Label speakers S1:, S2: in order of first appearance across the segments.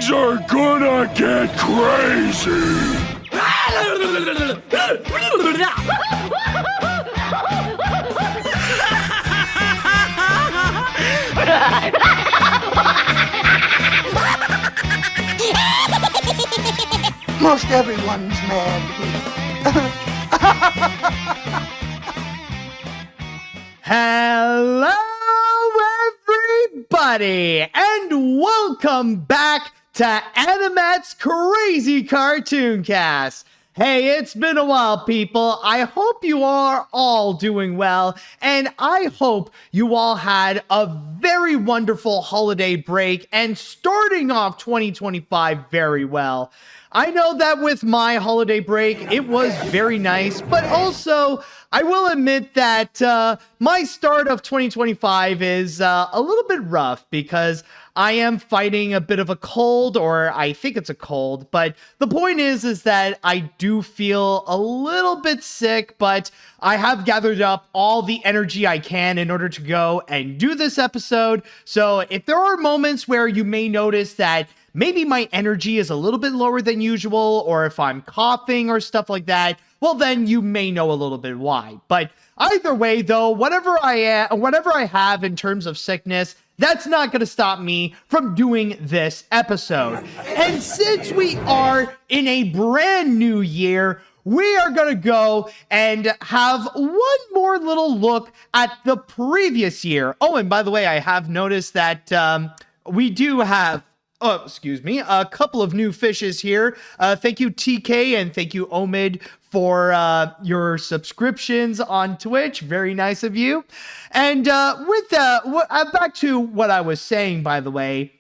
S1: Things are gonna get crazy!
S2: Most everyone's mad here.
S3: Hello, everybody, and welcome back to AniMat's Crazy Cartoon Cast. Hey, it's been a while, people. I hope you are all doing well, and I hope you all had a very wonderful holiday break and starting off 2025 very well. I know that with my holiday break, it was very nice, but also I will admit that my start of 2025 is a little bit rough because I am fighting a bit of a cold, or I think it's a cold, but the point is that I do feel a little bit sick, but I have gathered up all the energy I can in order to go and do this episode. So if there are moments where you may notice that maybe my energy is a little bit lower than usual, or if I'm coughing or stuff like that, well, then you may know a little bit why. But either way, though, whatever I have in terms of sickness, that's not going to stop me from doing this episode. And since we are in a brand new year, we are going to go and have one more little look at the previous year. Oh, and by the way, I have noticed that we do have a couple of new fishes here. Thank you, TK, and thank you, Omid, for your subscriptions on Twitch. Very nice of you. And back to what I was saying, by the way.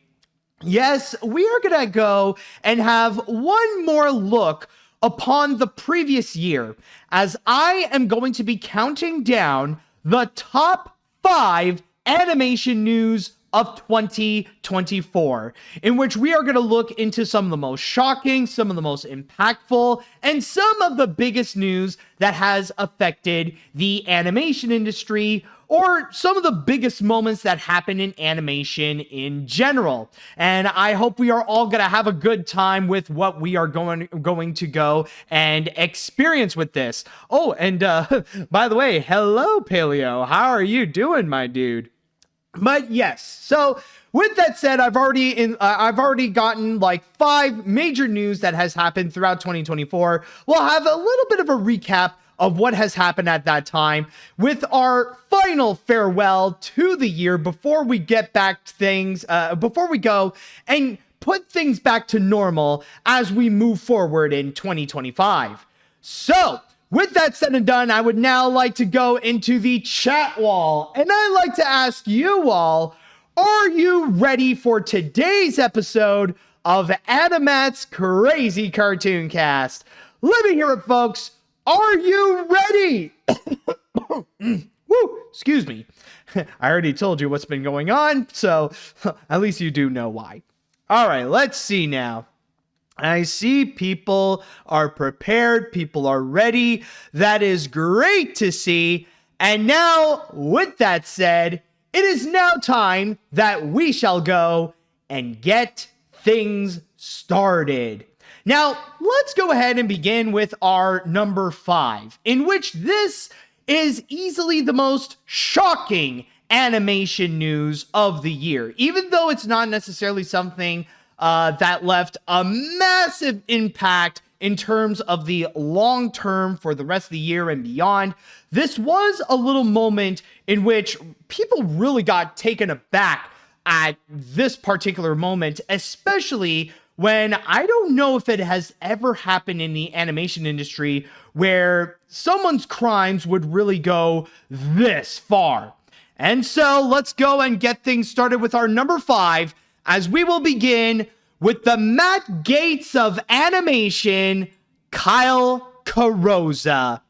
S3: Yes, we are going to go and have one more look upon the previous year, as I am going to be counting down the top 5 animation news of 2024, in which we are going to look into some of the most shocking, some of the most impactful, and some of the biggest news that has affected the animation industry, or some of the biggest moments that happen in animation in general. And I hope we are all going to have a good time with what we are going to go and experience with this. Oh, and by the way, hello, Paleo. How are you doing, my dude? But yes, so with that said, I've already gotten like 5 major news that has happened throughout 2024. We'll have a little bit of a recap of what has happened at that time with our final farewell to the year before we get back to things, before we go and put things back to normal as we move forward in 2025. So, with that said and done, I would now like to go into the chat wall, and I'd like to ask you all, are you ready for today's episode of AniMat's Crazy Cartoon Cast? Let me hear it, folks. Are you ready? Woo, excuse me. I already told you what's been going on, so at least you do know why. All right, let's see now. I see people are prepared, people are ready. That is great to see. And now, with that said, it is now time that we shall go and get things started. Now, let's go ahead and begin with our number 5, in which this is easily the most shocking animation news of the year, even though it's not necessarily something that left a massive impact in terms of the long term for the rest of the year and beyond. This was a little moment in which people really got taken aback at this particular moment, especially when I don't know if it has ever happened in the animation industry where someone's crimes would really go this far. And so let's go and get things started with our number 5, as we will begin with the Matt Gaetz of animation, Kyle Carrozza.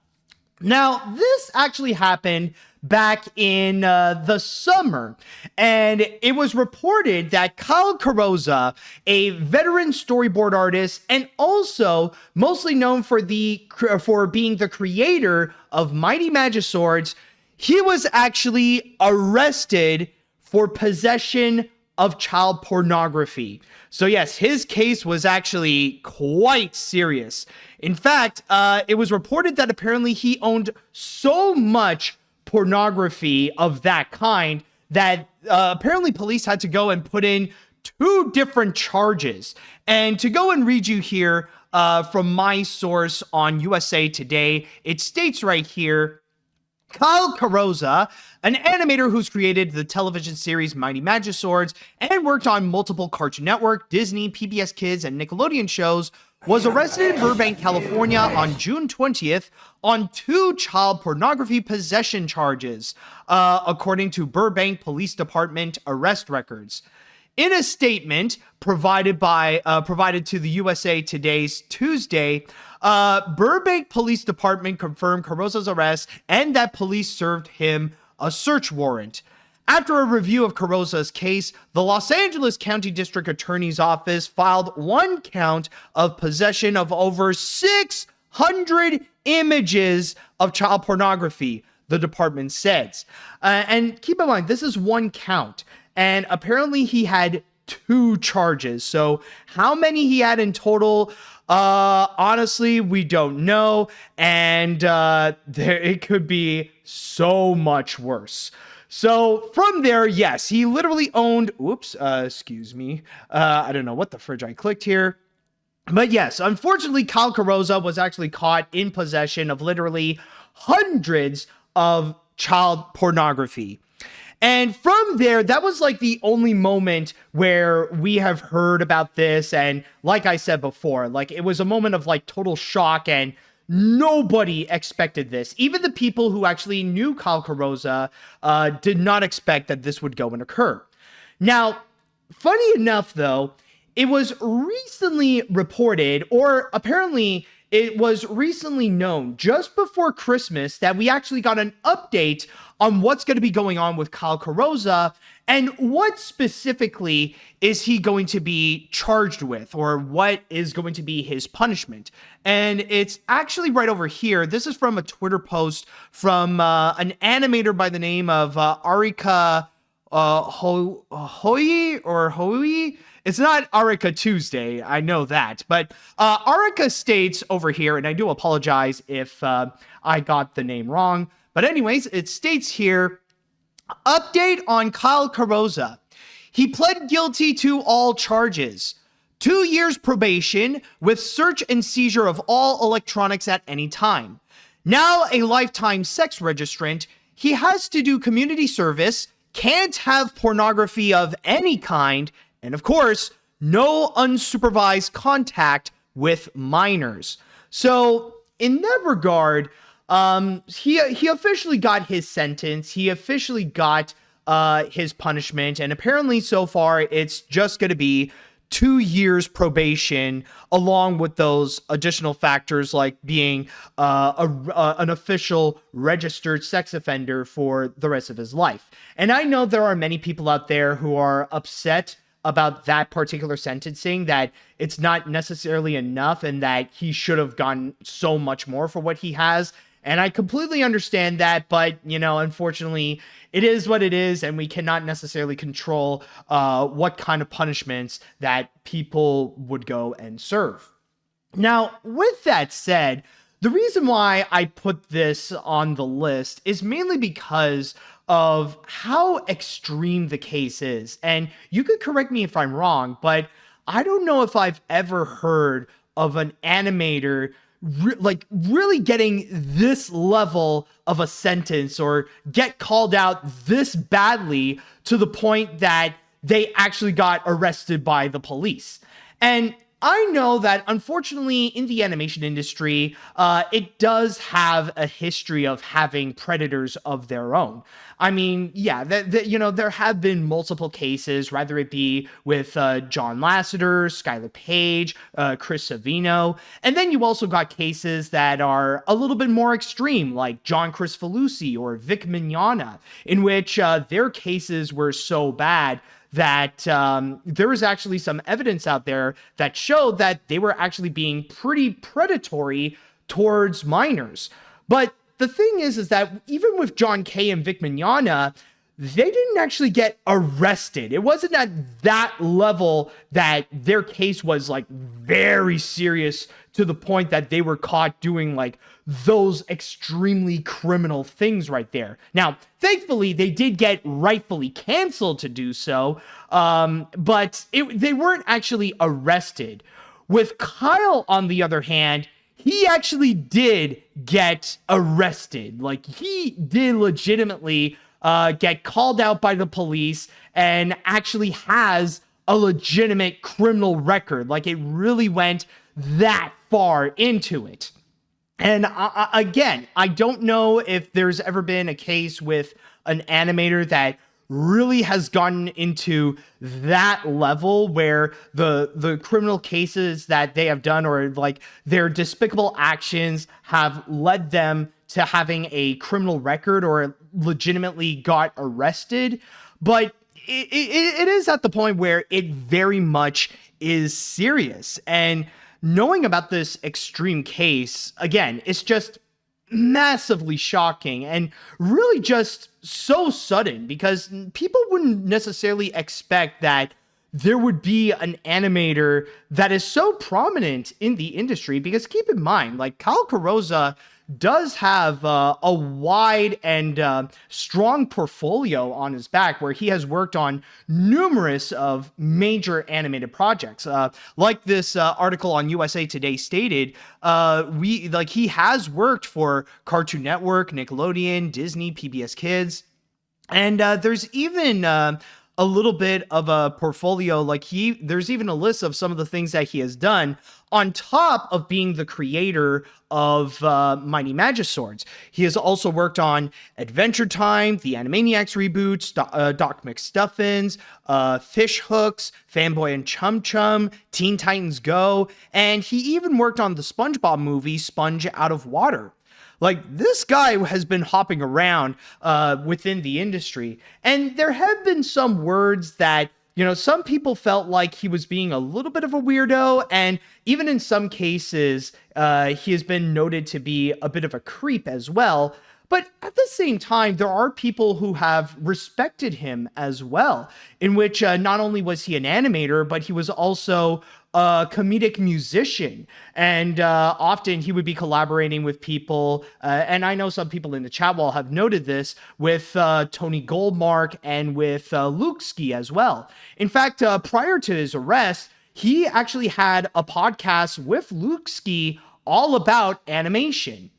S3: Now, this actually happened back in the summer, and it was reported that Kyle Carrozza, a veteran storyboard artist and also mostly known for being the creator of Mighty Magiswords, he was actually arrested for possession of child pornography. So yes, his case was actually quite serious. In fact, it was reported that apparently he owned so much pornography of that kind that apparently police had to go and put in 2 different charges. And to go and read you here from my source on USA Today, it states right here, Kyle Carrozza, an animator who's created the television series Mighty Magiswords and worked on multiple Cartoon Network, Disney, PBS Kids, and Nickelodeon shows, was arrested in Burbank, California on June 20th on 2 child pornography possession charges, according to Burbank Police Department arrest records. In a statement provided to the USA Today's Tuesday, Burbank Police Department confirmed Carrozza's arrest and that police served him a search warrant. After a review of Carrozza's case, the Los Angeles County District Attorney's Office filed 1 count of possession of over 600 images of child pornography, the department says. And keep in mind, this is 1 count. And apparently he had 2 charges. So how many he had in total, honestly, we don't know. And it could be so much worse. So from there, yes, he literally owned, excuse me. I don't know what the fridge I clicked here. But yes, unfortunately, Kyle Carrozza was actually caught in possession of literally hundreds of child pornography. And from there, that was like the only moment where we have heard about this. And like I said before, like it was a moment of like total shock and nobody expected this. Even the people who actually knew Kyle Carrozza did not expect that this would go and occur. Now, funny enough, though, it was recently reported, or apparently it was recently known just before Christmas, that we actually got an update on what's going to be going on with Kyle Carrozza and what specifically is he going to be charged with, or what is going to be his punishment. And it's actually right over here. This is from a Twitter post from an animator by the name of Arika Hoi. It's not Arika Tuesday, I know that, but Arika states over here, and I do apologize if I got the name wrong, but anyways, it states here, update on Kyle Carrozza. He pled guilty to all charges. 2 years probation with search and seizure of all electronics at any time. Now a lifetime sex registrant, he has to do community service, can't have pornography of any kind, and of course, no unsupervised contact with minors. So in that regard, he officially got his sentence. He officially got his punishment. And apparently so far, it's just going to be 2 years probation, along with those additional factors like being an official registered sex offender for the rest of his life. And I know there are many people out there who are upset about that particular sentencing, that it's not necessarily enough and that he should have gotten so much more for what he has. And I completely understand that, but, you know, unfortunately, it is what it is, and we cannot necessarily control what kind of punishments that people would go and serve. Now, with that said, the reason why I put this on the list is mainly because of how extreme the case is. And you could correct me if I'm wrong, but I don't know if I've ever heard of an animator really getting this level of a sentence, or get called out this badly to the point that they actually got arrested by the police. And I know that unfortunately in the animation industry, it does have a history of having predators of their own. I mean, yeah, there have been multiple cases, whether it be with John Lasseter, Skylar Page, Chris Savino, and then you also got cases that are a little bit more extreme, like John Chris Falusi or Vic Mignogna, in which their cases were so bad that there was actually some evidence out there that showed that they were actually being pretty predatory towards minors. But the thing is that even with John Kay and Vic Mignogna, they didn't actually get arrested. It wasn't at that level that their case was like very serious to the point that they were caught doing like those extremely criminal things right there. Now, thankfully, they did get rightfully canceled to do so, but they weren't actually arrested. With Kyle, on the other hand, he actually did get arrested. Like, he did legitimately get called out by the police and actually has a legitimate criminal record. Like, it really went that far into it. And again, I don't know if there's ever been a case with an animator that really has gotten into that level where the criminal cases that they have done or like their despicable actions have led them to having a criminal record or legitimately got arrested. But it is at the point where it very much is serious. And knowing about this extreme case, again, it's just massively shocking and really just so sudden, because people wouldn't necessarily expect that there would be an animator that is so prominent in the industry. Because keep in mind, like, Kyle Carrozza does have a wide and strong portfolio on his back, where he has worked on numerous of major animated projects. Like this article on USA Today stated, he has worked for Cartoon Network, Nickelodeon, Disney, PBS Kids, and there's even a little bit of a portfolio. Like, there's even a list of some of the things that he has done on top of being the creator of Mighty Magiswords. He has also worked on Adventure Time, the Animaniacs reboots, Doc McStuffins, Fish Hooks, Fanboy and Chum Chum, Teen Titans Go, and he even worked on the SpongeBob movie, Sponge Out of Water. Like, this guy has been hopping around within the industry, and there have been some words that, you know, some people felt like he was being a little bit of a weirdo, and even in some cases, he has been noted to be a bit of a creep as well. But at the same time, there are people who have respected him as well, in which not only was he an animator, but he was also a comedic musician. And often he would be collaborating with people, and I know some people in the chat wall have noted this, with Tony Goldmark and with Luke Ski as well. In fact, prior to his arrest, he actually had a podcast with Luke Ski all about animation.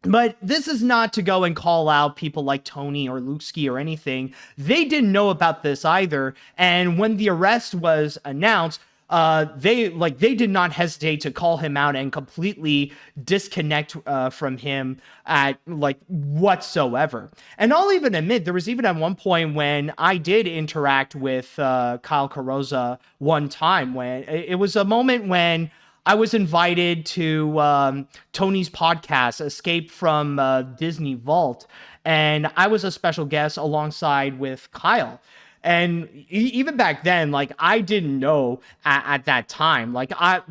S3: But this is not to go and call out people like Tony or Luke Ski or anything. They didn't know about this either. And when the arrest was announced, they did not hesitate to call him out and completely disconnect from him at whatsoever. And I'll even admit, there was even at one point when I did interact with Kyle Carrozza one time, when it was a moment when I was invited to Tony's podcast, Escape from Disney Vault, and I was a special guest alongside with Kyle. And even back then, like, I didn't know at that time. Like, I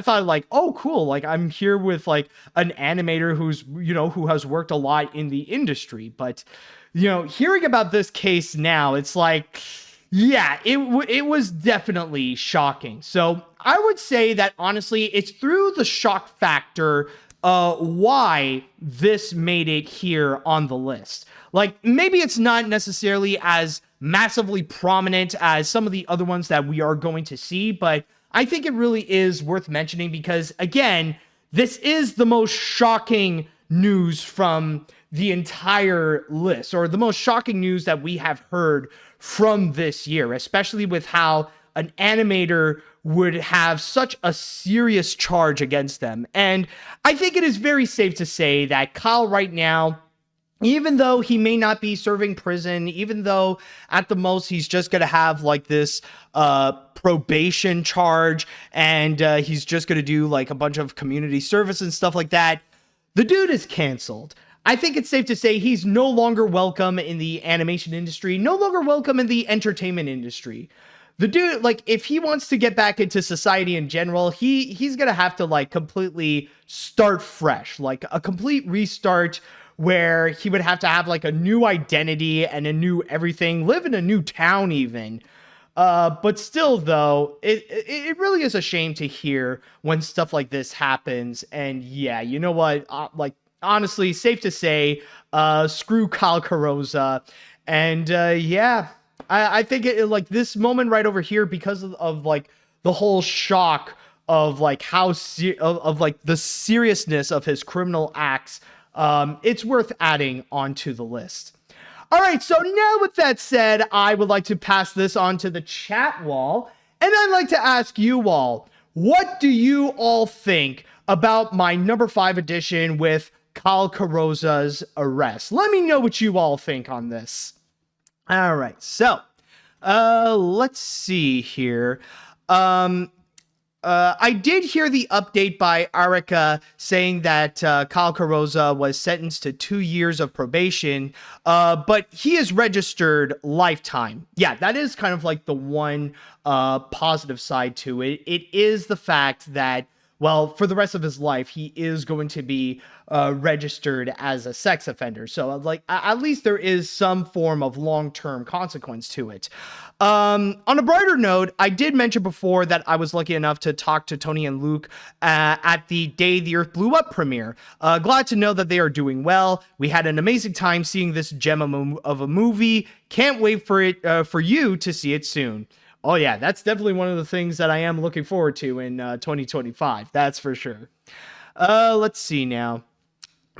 S3: thought, like, oh, cool. Like, I'm here with like an animator who has worked a lot in the industry. But, hearing about this case now, it's like, yeah, it was definitely shocking. So I would say that, honestly, it's through the shock factor why this made it here on the list. Like, maybe it's not necessarily as massively prominent as some of the other ones that we are going to see, but I think it really is worth mentioning because, again, this is the most shocking news from the entire list, or the most shocking news that we have heard from this year, especially with how an animator would have such a serious charge against them. And I think it is very safe to say that Kyle right now, even though he may not be serving prison, even though at the most he's just going to have like this probation charge and he's just going to do like a bunch of community service and stuff like that, the dude is canceled. I think it's safe to say he's no longer welcome in the animation industry, no longer welcome in the entertainment industry. The dude, like, if he wants to get back into society in general, he's going to have to like completely start fresh, like a complete restart where he would have to have like a new identity and a new everything, live in a new town even. But still, though, it really is a shame to hear when stuff like this happens. And yeah, you know what? Like, honestly, safe to say, screw Kyle Carrozza. And yeah, I think like this moment right over here, because of like the whole shock of like how of like the seriousness of his criminal acts, it's worth adding onto the list. All right, so now with that said, I would like to pass this on to the chat wall, and I'd like to ask you all, what do you all think about my number 5 edition with Kyle Carrozza's arrest? Let me know what you all think on this. All right, so let's see here. I did hear the update by Arica saying that Kyle Carrozza was sentenced to 2 years of probation, but he is registered lifetime. Yeah, that is kind of like the one positive side to it. It is the fact that, well, for the rest of his life, he is going to be registered as a sex offender. So, like, at least there is some form of long-term consequence to it. On a brighter note, I did mention before that I was lucky enough to talk to Tony and Luke at the Day the Earth Blew Up premiere. Glad to know that they are doing well. We had an amazing time seeing this gem of a movie. Can't wait for it for you to see it soon. Oh yeah, that's definitely one of the things that I am looking forward to in 2025. That's for sure. Let's see now.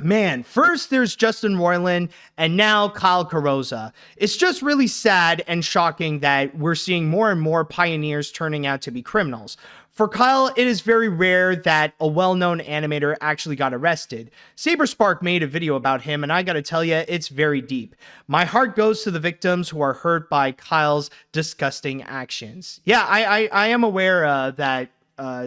S3: Man, first there's Justin Roiland, and now Kyle Carrozza. It's just really sad and shocking that we're seeing more and more pioneers turning out to be criminals. For Kyle, it is very rare that a well-known animator actually got arrested. Saberspark made a video about him, and I gotta tell you, it's very deep. My heart goes to the victims who are hurt by Kyle's disgusting actions. Yeah, I am aware that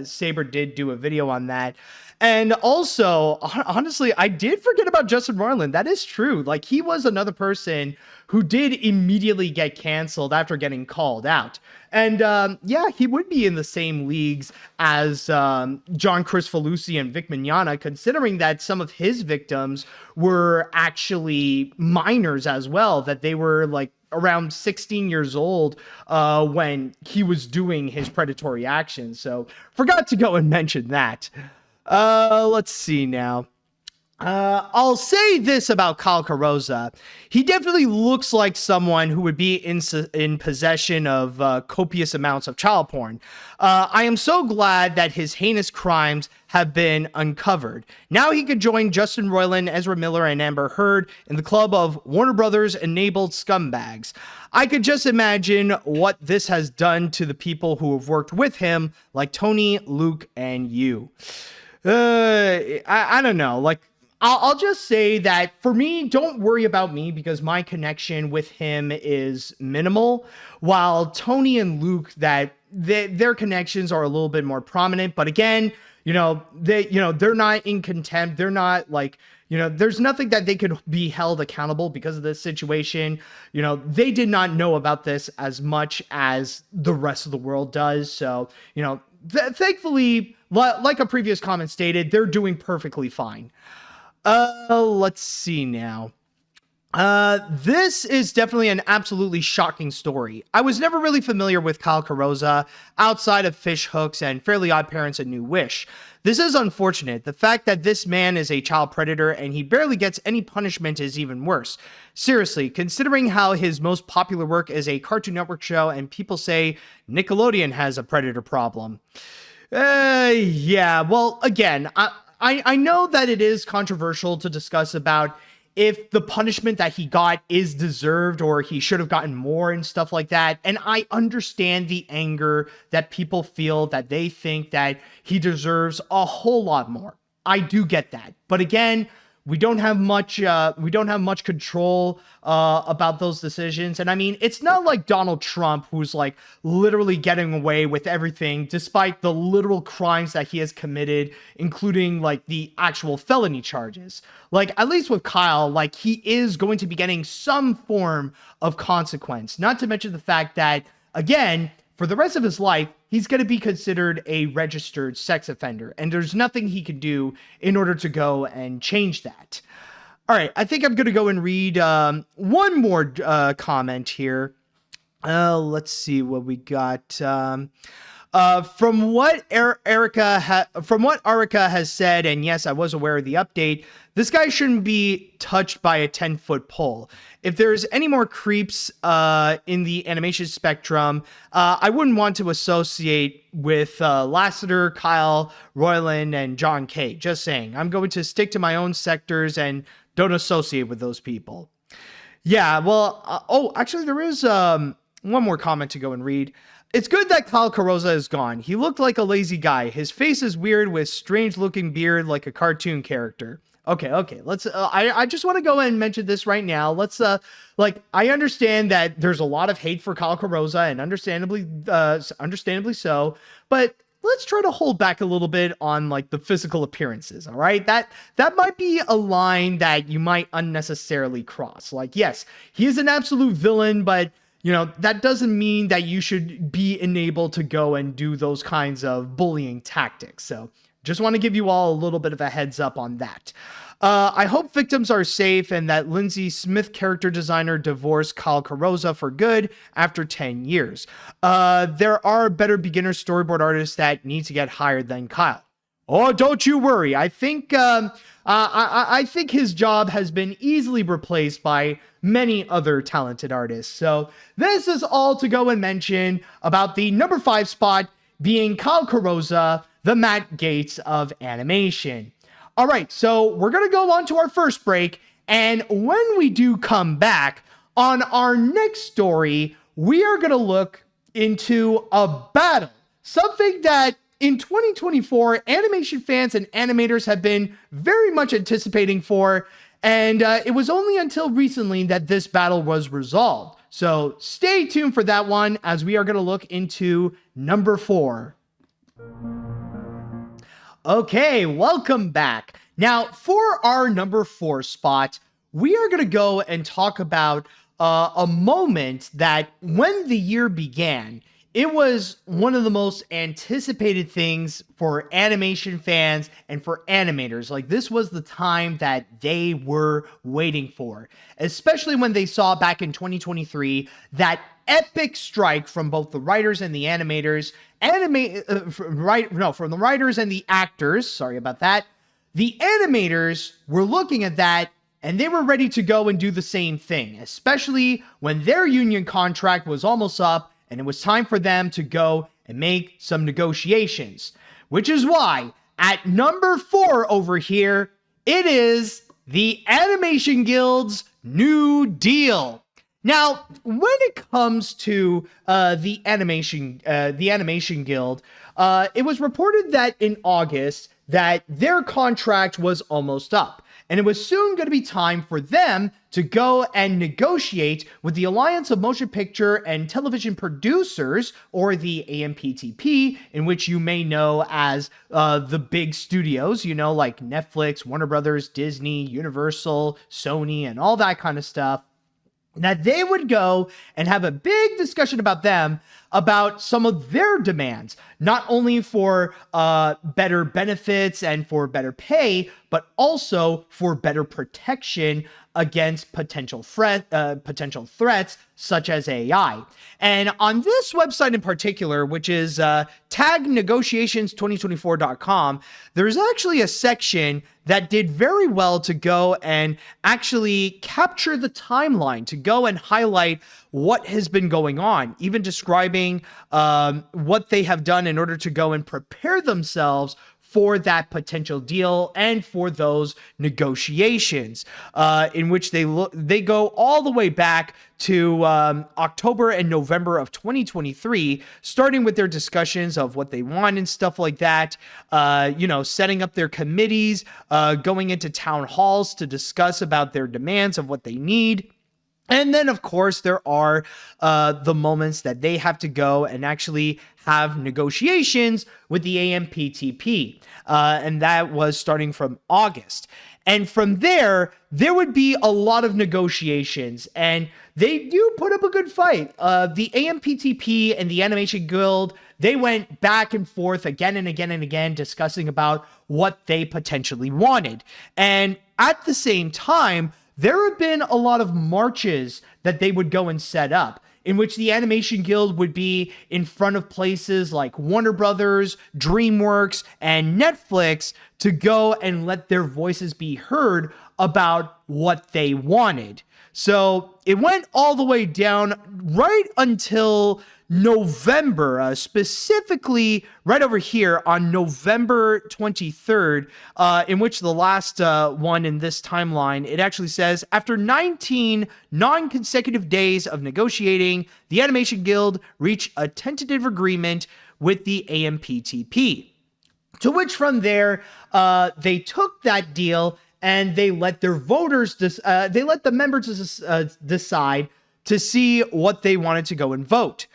S3: Saber did do a video on that. And also, honestly, I did forget about Justin Roiland. That is true. Like, he was another person who did immediately get canceled after getting called out. And yeah, he would be in the same leagues as John Cristofalusi and Vic Mignogna, considering that some of his victims were actually minors as well, that they were like around 16 years old when he was doing his predatory actions. So forgot to go and mention that. Let's see now. I'll say this about Kyle Carrozza. He definitely looks like someone who would be in possession of copious amounts of child porn. I am so glad that his heinous crimes have been uncovered. Now he could join Justin Roiland, Ezra Miller, and Amber Heard in the club of Warner Brothers enabled scumbags. I could just imagine what this has done to the people who have worked with him, like Tony, Luke, and you. I don't know. Like, I'll just say that for me, don't worry about me because my connection with him is minimal, while Tony and Luke, that their connections are a little bit more prominent. But again, they're not in contempt. They're not like, there's nothing that they could be held accountable because of this situation. They did not know about this as much as the rest of the world does. So, thankfully, like a previous comment stated, they're doing perfectly fine. Let's see now. This is definitely an absolutely shocking story. I was never really familiar with Kyle Carrozza outside of Fish Hooks and Fairly Odd Parents and New Wish. This is unfortunate. The fact that this man is a child predator and he barely gets any punishment is even worse. Seriously, considering how his most popular work is a Cartoon Network show and people say Nickelodeon has a predator problem. Yeah, well, again, I know that it is controversial to discuss about if the punishment that he got is deserved or he should have gotten more and stuff like that. And I understand the anger that people feel, that they think that he deserves a whole lot more. I do get that. But again, we don't have much control about those decisions. And I mean, it's not like Donald Trump, who's like literally getting away with everything despite the literal crimes that he has committed, including like the actual felony charges. Like, at least with Kyle, like, he is going to be getting some form of consequence. Not to mention the fact that, again, for the rest of his life, he's going to be considered a registered sex offender, and there's nothing he can do in order to go and change that. All right, I think I'm going to go and read one more comment here. Let's see what we got. From what Erica has said, and yes, I was aware of the update, this guy shouldn't be touched by a 10-foot pole. If there's any more creeps in the animation spectrum, I wouldn't want to associate with Lasseter, Kyle, Royland, and John K. Just saying. I'm going to stick to my own sectors and don't associate with those people. Yeah, well, actually, there is one more comment to go and read. It's good that Kyle Carrozza is gone. He looked like a lazy guy. His face is weird with strange-looking beard like a cartoon character. Okay, let's, I just want to go and mention this right now. Let's, I understand that there's a lot of hate for Kyle Carrozza, and understandably so, but let's try to hold back a little bit on the physical appearances. All right, that might be a line that you might unnecessarily cross. Yes, he is an absolute villain, but that doesn't mean that you should be enabled to go and do those kinds of bullying tactics. So just want to give you all a little bit of a heads up on that. I hope victims are safe and that Lindsay Smith character designer divorced Kyle Carrozza for good after 10 years. There are better beginner storyboard artists that need to get hired than Kyle. Oh, don't you worry. I think I think his job has been easily replaced by many other talented artists. So this is all to go and mention about the number 5 spot being Kyle Carrozza, the Matt Gaetz of animation. All right, so we're going to go on to our first break. And when we do come back on our next story, we are going to look into a battle, something that in 2024, animation fans and animators have been very much anticipating for, and it was only until recently that this battle was resolved. So stay tuned for that one as we are going to look into number 4. Okay, welcome back. Now, for our number 4 spot, we are going to go and talk about a moment that when the year began, it was one of the most anticipated things for animation fans and for animators. This was the time that they were waiting for, especially when they saw back in 2023 that epic strike from both the writers and the animators, from the writers and the actors. Sorry about that. The animators were looking at that and they were ready to go and do the same thing, especially when their union contract was almost up and it was time for them to go and make some negotiations. Which is why, at number 4 over here, it is the Animation Guild's New Deal. Now, when it comes to the Animation Guild, it was reported that in August that their contract was almost up. And it was soon going to be time for them to go and negotiate with the Alliance of Motion Picture and Television Producers, or the AMPTP, in which you may know as the big studios, like Netflix, Warner Brothers, Disney, Universal, Sony, and all that kind of stuff. That they would go and have a big discussion about them, about some of their demands, not only for better benefits and for better pay, but also for better protection against potential threats such as AI. And on this website in particular, which is tagnegotiations2024.com, there's actually a section that did very well to go and actually capture the timeline, to go and highlight what has been going on, even describing what they have done in order to go and prepare themselves for that potential deal and for those negotiations, in which they go all the way back to October and November of 2023, starting with their discussions of what they want and stuff like that, setting up their committees, going into town halls to discuss about their demands of what they need. And then, of course, there are the moments that they have to go and actually have negotiations with the AMPTP. And that was starting from August. And from there would be a lot of negotiations. And they do put up a good fight. The AMPTP and the Animation Guild, they went back and forth again and again and again discussing about what they potentially wanted. And at the same time, there have been a lot of marches that they would go and set up, in which the Animation Guild would be in front of places like Warner Brothers, DreamWorks, and Netflix to go and let their voices be heard about what they wanted. So it went all the way down right until November, specifically right over here on November 23rd, in which the last one in this timeline, it actually says, after 19 non-consecutive days of negotiating, the Animation Guild reached a tentative agreement with the AMPTP. To which from there, they took that deal and they let their voters, they let the members decide to see what they wanted to go and vote.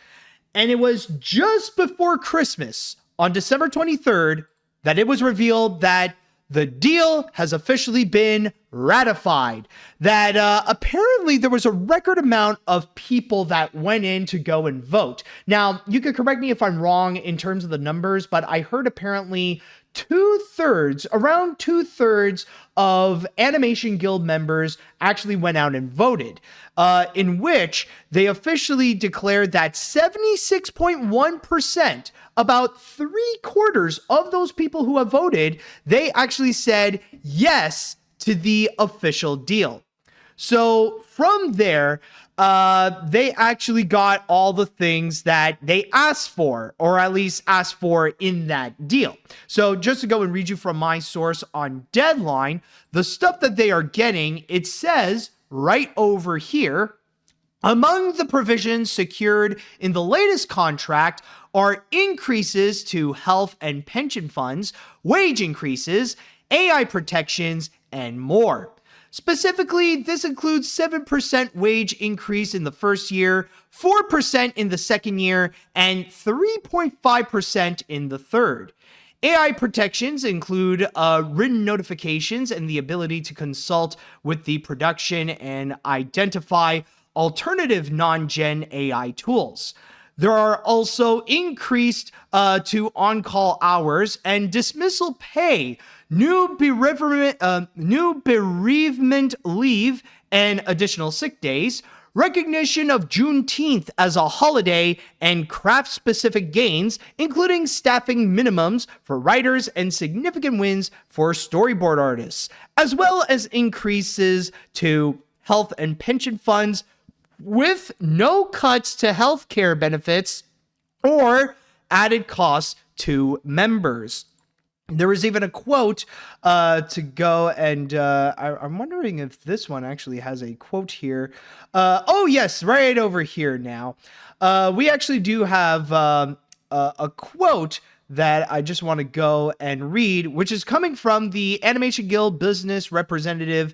S3: And it was just before Christmas, on December 23rd, that it was revealed that the deal has officially been ratified. That apparently there was a record amount of people that went in to go and vote. Now, you could correct me if I'm wrong in terms of the numbers, but I heard apparently around two-thirds of Animation Guild members actually went out and voted, in which they officially declared that 76.1%, about 3/4 of those people who have voted, they actually said yes to the official deal. So from there, they actually got all the things that they asked for, or at least asked for in that deal. So just to go and read you from my source on Deadline, the stuff that they are getting, it says right over here, among the provisions secured in the latest contract are increases to health and pension funds, wage increases, AI protections, and more. Specifically, this includes 7% wage increase in the first year, 4% in the second year, and 3.5% in the third. AI protections include written notifications and the ability to consult with the production and identify alternative non-gen AI tools. There are also increased to on-call hours and dismissal pay, new bereavement leave and additional sick days, recognition of Juneteenth as a holiday, and craft-specific gains, including staffing minimums for writers and significant wins for storyboard artists, as well as increases to health and pension funds with no cuts to healthcare benefits or added costs to members. There was even a quote to go and I'm wondering if this one actually has a quote here. Oh, yes, right over here now. We actually do have a quote that I just want to go and read, which is coming from the Animation Guild business representative,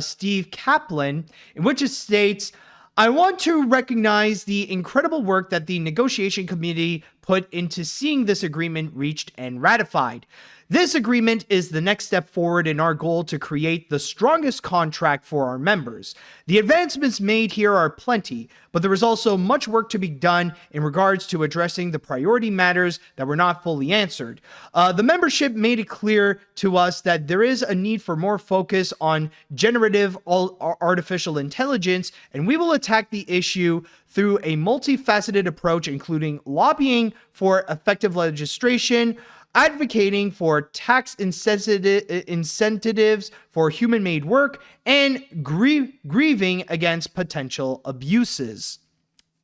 S3: Steve Kaplan, in which it states, I want to recognize the incredible work that the negotiation committee put into seeing this agreement reached and ratified. This agreement is the next step forward in our goal to create the strongest contract for our members. The advancements made here are plenty, but there is also much work to be done in regards to addressing the priority matters that were not fully answered. The membership made it clear to us that there is a need for more focus on generative artificial intelligence, and we will attack the issue through a multifaceted approach, including lobbying for effective legislation, advocating for tax incentives for human-made work, and grieving against potential abuses.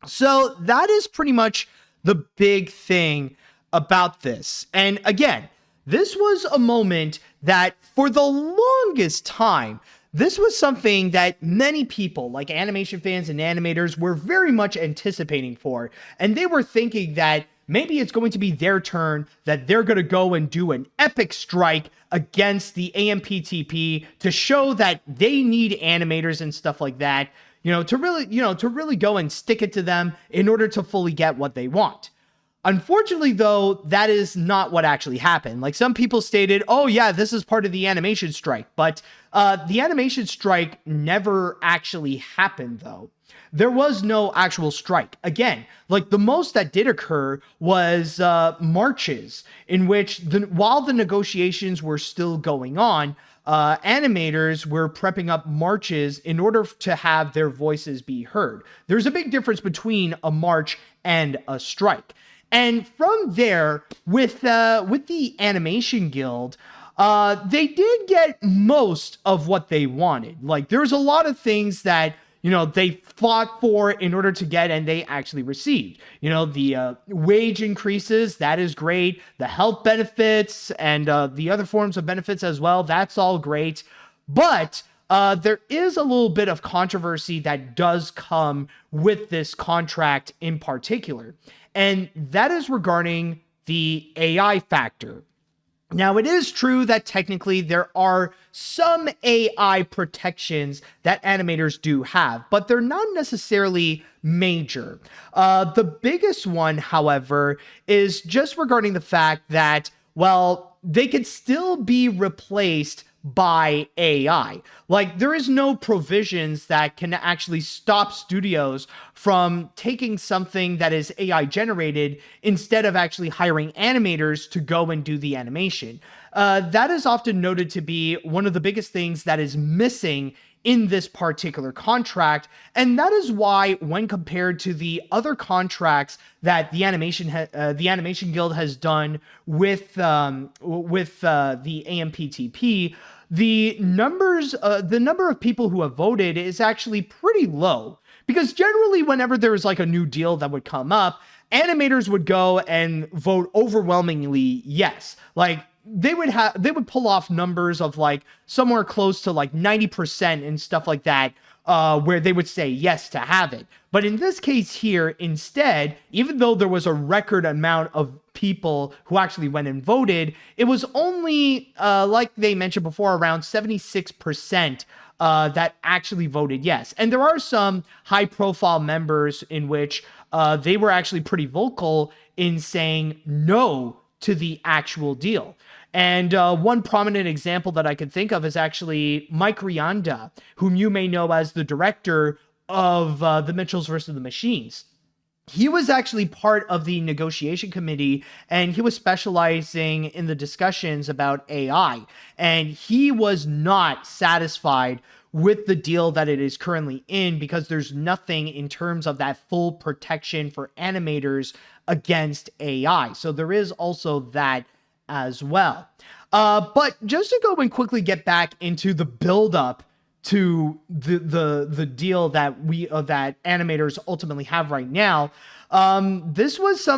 S3: So that is pretty much the big thing about this. And again, this was a moment that for the longest time, this was something that many people, like animation fans and animators, were very much anticipating for. And they were thinking that maybe it's going to be their turn, that they're going to go and do an epic strike against the AMPTP to show that they need animators and stuff like that, to really go and stick it to them in order to fully get what they want. Unfortunately, though, that is not what actually happened. Like, some people stated, oh yeah, this is part of the animation strike, but the animation strike never actually happened, though. there was no actual strike. Again, like the most that did occur was marches in which while the negotiations were still going on, animators were prepping up marches in order to have their voices be heard. There's a big difference between a march and a strike. And from there, with the Animation Guild, they did get most of what they wanted. Like, there's a lot of things that, you know, they fought for in order to get, and they actually received. You know, the wage increases, that is great. The health benefits and the other forms of benefits as well, that's all great. But there is a little bit of controversy that does come with this contract in particular, and that is regarding the AI factor. Now, it is true that technically there are some AI protections that animators do have, but they're not necessarily major. The biggest one, however, is just regarding the fact that, well, they could still be replaced by AI. Like, there is no provisions that can actually stop studios from taking something that is AI generated instead of actually hiring animators to go and do the animation. That is often noted to be one of the biggest things that is missing in this particular contract, and that is why, when compared to the other contracts that the Animation Guild has done with the AMPTP, the number of people who have voted is actually pretty low. Because generally, whenever there's like a new deal that would come up, animators would go and vote overwhelmingly yes. Like, they would pull off numbers of like somewhere close to like 90% and stuff like that, where they would say yes to have it. But in this case here, instead, even though there was a record amount of people who actually went and voted, it was only, like they mentioned before, around 76% that actually voted yes. And there are some high-profile members in which they were actually pretty vocal in saying no to the actual deal. And one prominent example that I can think of is actually Mike Rianda, whom you may know as the director of The Mitchells vs. the Machines. He was actually part of the negotiation committee, and he was specializing in the discussions about AI. And he was not satisfied with the deal that it is currently in, because there's nothing in terms of that full protection for animators against AI. So there is also that as well. But just to go and quickly get back into the build-up to the deal that that animators ultimately have right now, this was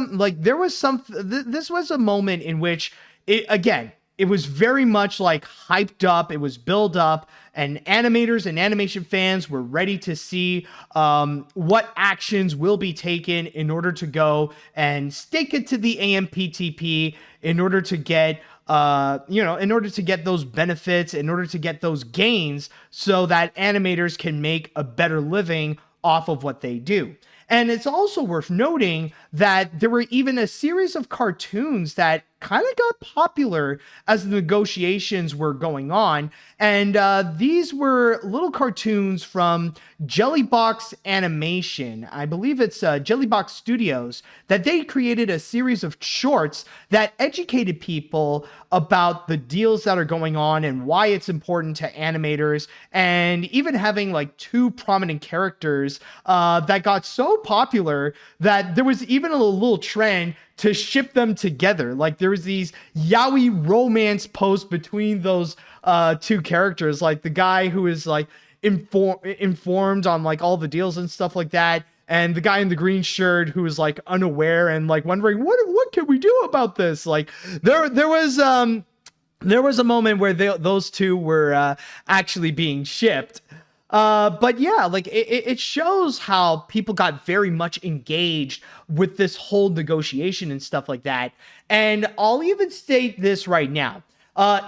S3: a moment in which it was very much like hyped up. It was built up, and animators and animation fans were ready to see what actions will be taken in order to go and stake it to the AMPTP in order to get in order to get those benefits, in order to get those gains, so that animators can make a better living off of what they do. And it's also worth noting that there were even a series of cartoons that kind of got popular as the negotiations were going on. And these were little cartoons from Jellybox Animation. I believe it's Jellybox Studios, that they created a series of shorts that educated people about the deals that are going on and why it's important to animators, and even having like two prominent characters that got so popular that there was even a little trend to ship them together. Like, there was these yaoi romance posts between those two characters, like the guy who is like informed on like all the deals and stuff like that, and the guy in the green shirt who is like unaware and like wondering what can we do about this. Like, there was a moment where those two were actually being shipped. But yeah, like it shows how people got very much engaged with this whole negotiation and stuff like that. And I'll even state this right now.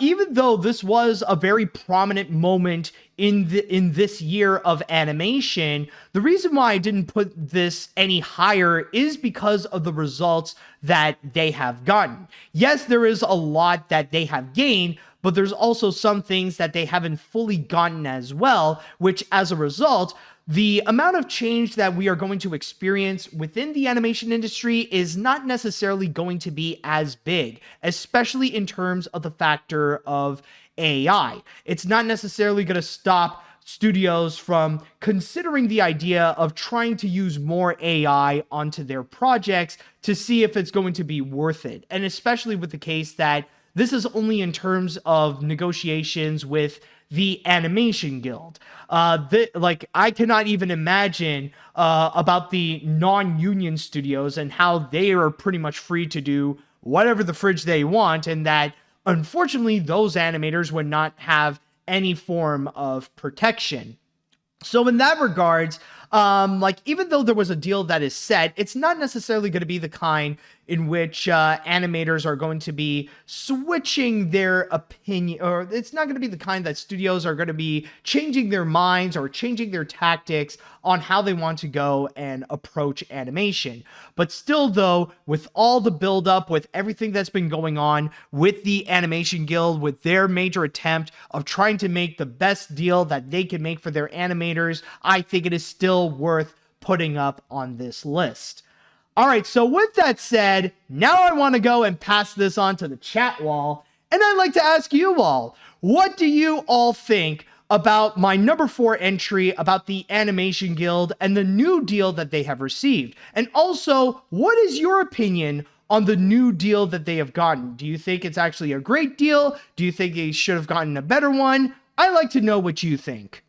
S3: Even though this was a very prominent moment in this year of animation, the reason why I didn't put this any higher is because of the results that they have gotten. Yes, there is a lot that they have gained, but there's also some things that they haven't fully gotten as well, which as a result, the amount of change that we are going to experience within the animation industry is not necessarily going to be as big, especially in terms of the factor of AI. It's not necessarily going to stop studios from considering the idea of trying to use more AI onto their projects to see if it's going to be worth it. And especially with the case that this is only in terms of negotiations with the Animation Guild. I cannot even imagine about the non-union studios and how they are pretty much free to do whatever the fridge they want, and that unfortunately those animators would not have any form of protection. So in that regards, even though there was a deal that is set, it's not necessarily going to be the kind in which animators are going to be switching their opinion, or it's not going to be the kind that studios are going to be changing their minds or changing their tactics on how they want to go and approach animation. But still, though, with all the buildup, with everything that's been going on with the Animation Guild, with their major attempt of trying to make the best deal that they can make for their animators, I think it is still worth putting up on this list. All right, so with that said, now I want to go and pass this on to the chat wall, and I'd like to ask you all, what do you all think about my number 4 entry about the Animation Guild and the new deal that they have received? And also, what is your opinion on the new deal that they have gotten? Do you think it's actually a great deal? Do you think they should have gotten a better one? I'd like to know what you think.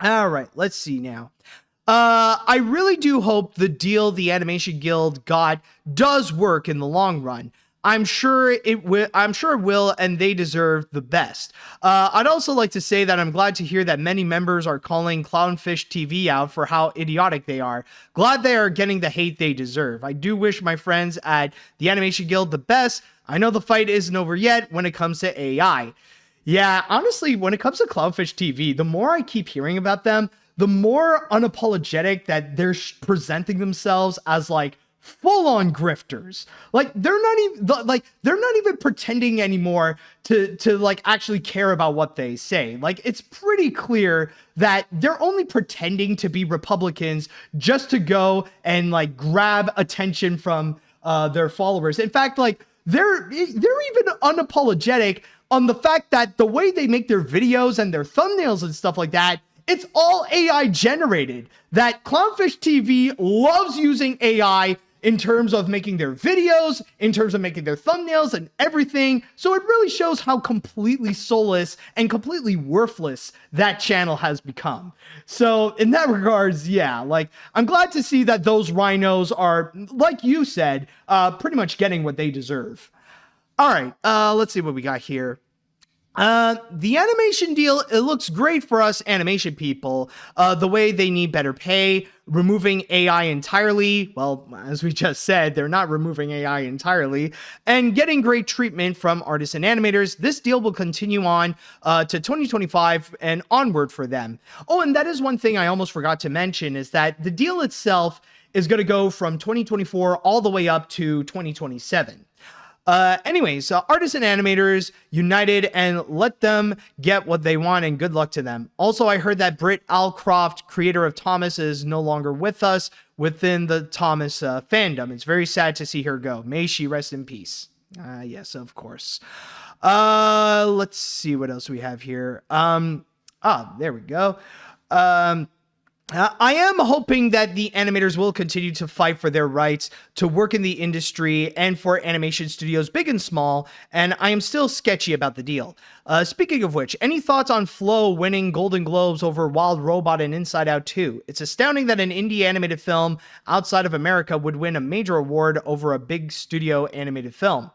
S3: All right, let's see now. I really do hope the deal the Animation Guild got does work in the long run. I'm sure it will, and they deserve the best. I'd also like to say that I'm glad to hear that many members are calling Clownfish TV out for how idiotic they are. Glad they are getting the hate they deserve. I do wish my friends at the Animation Guild the best. I know the fight isn't over yet when it comes to AI. Yeah, honestly, when it comes to Clownfish TV, the more I keep hearing about them, the more unapologetic that they're presenting themselves as like full-on grifters. Like they're not even pretending anymore to like actually care about what they say. Like it's pretty clear that they're only pretending to be Republicans just to go and like grab attention from their followers. In fact, like they're even unapologetic on the fact that the way they make their videos and their thumbnails and stuff like that, it's all AI generated. That Clownfish TV loves using AI in terms of making their videos, in terms of making their thumbnails and everything. So it really shows how completely soulless and completely worthless that channel has become. So in that regards, yeah, like I'm glad to see that those rhinos are, like you said, pretty much getting what they deserve. All right, let's see what we got here. The animation deal, it looks great for us animation people. The way they need better pay, removing AI entirely. Well, as we just said, they're not removing AI entirely, and getting great treatment from artists and animators. This deal will continue on to 2025 and onward for them. Oh, and that is one thing I almost forgot to mention, is that the deal itself is going to go from 2024 all the way up to 2027. Anyways, artists and animators united, and let them get what they want, and good luck to them. Also, I heard that Britt Alcroft, creator of Thomas, is no longer with us within the Thomas fandom. It's very sad to see her go. May she rest in peace. Yes, of course. Let's see what else we have here. There we go. I am hoping that the animators will continue to fight for their rights to work in the industry and for animation studios big and small, and I am still sketchy about the deal. Speaking of which, any thoughts on Flow winning Golden Globes over Wild Robot and Inside Out 2? It's astounding that an indie animated film outside of America would win a major award over a big studio animated film.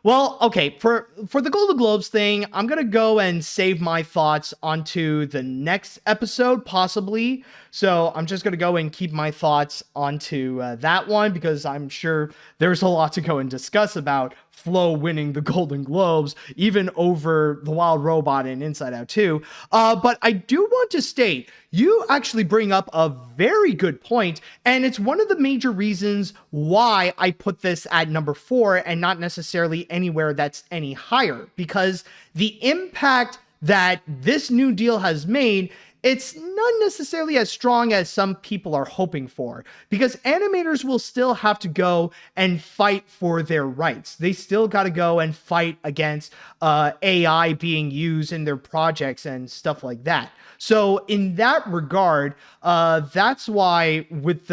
S3: Well, okay, for the Golden Globes thing, I'm going to go and save my thoughts onto the next episode, possibly. So I'm just going to go and keep my thoughts onto that one, because I'm sure there's a lot to go and discuss about Flow winning the Golden Globes, even over The Wild Robot and Inside Out 2. But I do want to state, you actually bring up a very good point, and it's one of the major reasons why I put this at number 4 and not necessarily anywhere that's any higher, because the impact that this new deal has made it's not necessarily as strong as some people are hoping for, because animators will still have to go and fight for their rights. They still got to go and fight against AI being used in their projects and stuff like that. So in that regard, that's why with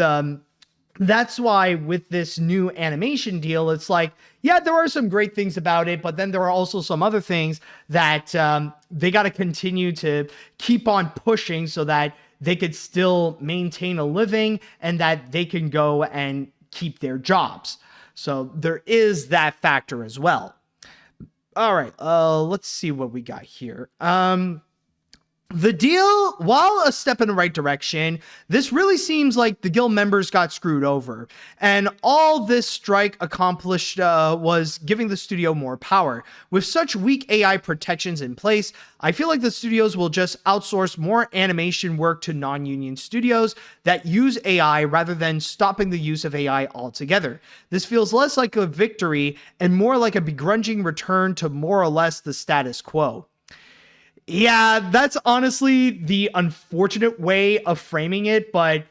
S3: this new animation deal, it's like, yeah, there are some great things about it, but then there are also some other things that they got to continue to keep on pushing so that they could still maintain a living and that they can go and keep their jobs. So there is that factor as well. All right, let's see what we got here. The deal, while a step in the right direction, this really seems like the guild members got screwed over. And all this strike accomplished was giving the studio more power. With such weak AI protections in place, I feel like the studios will just outsource more animation work to non-union studios that use AI rather than stopping the use of AI altogether. This feels less like a victory and more like a begrudging return to more or less the status quo. Yeah, that's honestly the unfortunate way of framing it, but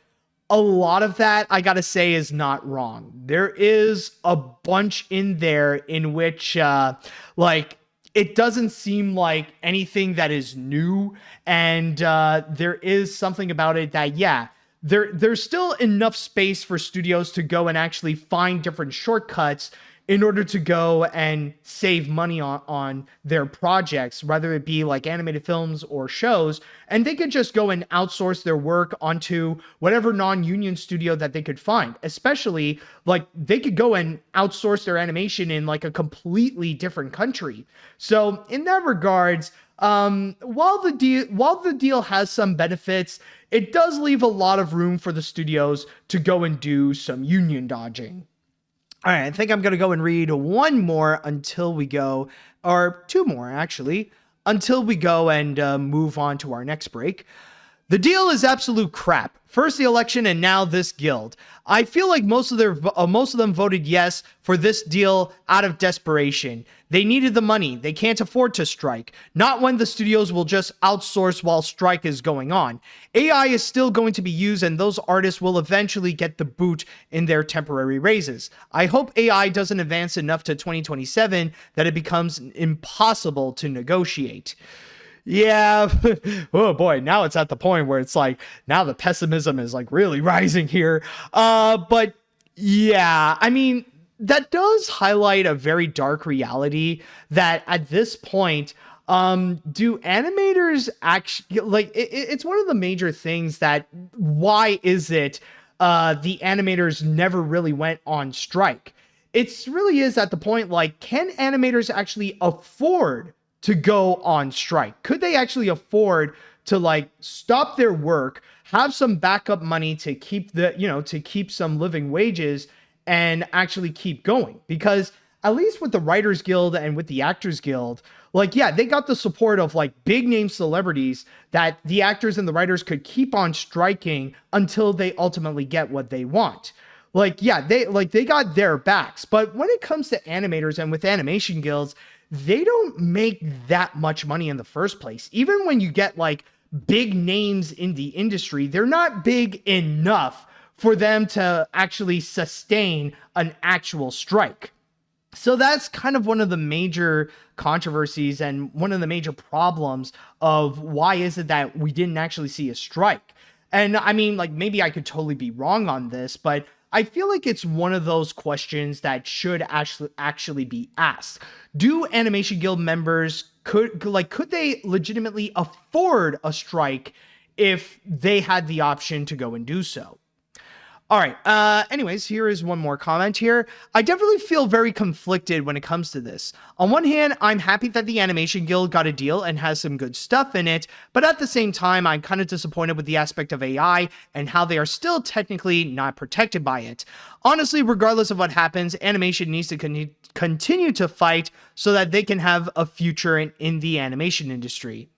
S3: a lot of that, I gotta say, is not wrong. There is a bunch in there in which, it doesn't seem like anything that is new, and there is something about it that, yeah, there's still enough space for studios to go and actually find different shortcuts in order to go and save money on their projects, whether it be like animated films or shows, and they could just go and outsource their work onto whatever non-union studio that they could find. Especially, like, they could go and outsource their animation in like a completely different country. So in that regards, while the deal has some benefits, it does leave a lot of room for the studios to go and do some union dodging. All right, I think I'm going to go and read one more until we go, or two more actually, until we go and move on to our next break. The deal is absolute crap. First the election and now this guild. I feel like most of them voted yes for this deal out of desperation. They needed the money. They can't afford to strike. Not when the studios will just outsource while strike is going on. AI is still going to be used and those artists will eventually get the boot in their temporary raises. I hope AI doesn't advance enough to 2027 that it becomes impossible to negotiate. Yeah, oh boy, now it's at the point where it's like, now the pessimism is like really rising here. But yeah, I mean, that does highlight a very dark reality that at this point, do animators actually, like, it's one of the major things that, why is it the animators never really went on strike? It really is at the point, like, can animators actually afford to go on strike? Could they actually afford to like stop their work, have some backup money to keep to keep some living wages and actually keep going? Because at least with the Writers Guild and with the Actors Guild, like, yeah, they got the support of like big name celebrities that the actors and the writers could keep on striking until they ultimately get what they want. Like, yeah, they got their backs. But when it comes to animators and with animation guilds, they don't make that much money in the first place. Even when you get like big names in the industry, they're not big enough for them to actually sustain an actual strike. So that's kind of one of the major controversies and one of the major problems of why is it that we didn't actually see a strike. And I mean, like, maybe I could totally be wrong on this, but I feel like it's one of those questions that should actually be asked. Do animation guild members could they legitimately afford a strike if they had the option to go and do so? All right. Anyways, here is one more comment here. I definitely feel very conflicted when it comes to this. On one hand, I'm happy that the Animation Guild got a deal and has some good stuff in it, but at the same time, I'm kind of disappointed with the aspect of AI and how they are still technically not protected by it. Honestly, regardless of what happens, animation needs to continue to fight so that they can have a future in the animation industry.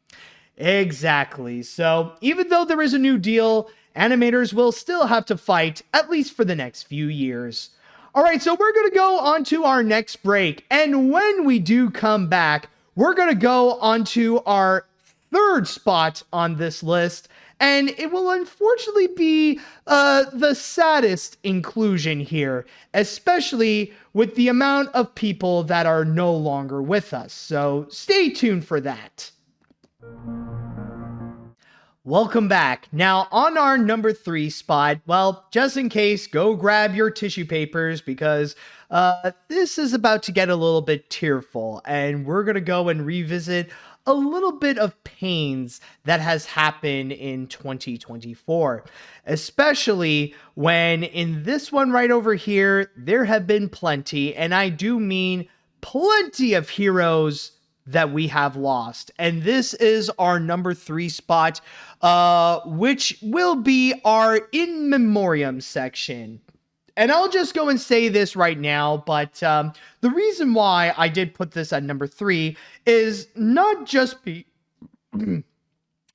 S3: Exactly. So even though there is a new deal, animators will still have to fight, at least for the next few years. All right, so we're going to go on to our next break. And when we do come back, we're going to go on to our third spot on this list, and it will unfortunately be the saddest inclusion here, especially with the amount of people that are no longer with us. So stay tuned for that. Welcome back. Now, on our number 3 spot, well, just in case, go grab your tissue papers because this is about to get a little bit tearful, and we're going to go and revisit a little bit of pains that has happened in 2024, especially when in this one right over here, there have been plenty, and I do mean plenty of heroes that we have lost. And this is our number 3 spot, which will be our in memoriam section. And I'll just go and say this right now, but the reason why I did put this at number 3 is not just oh,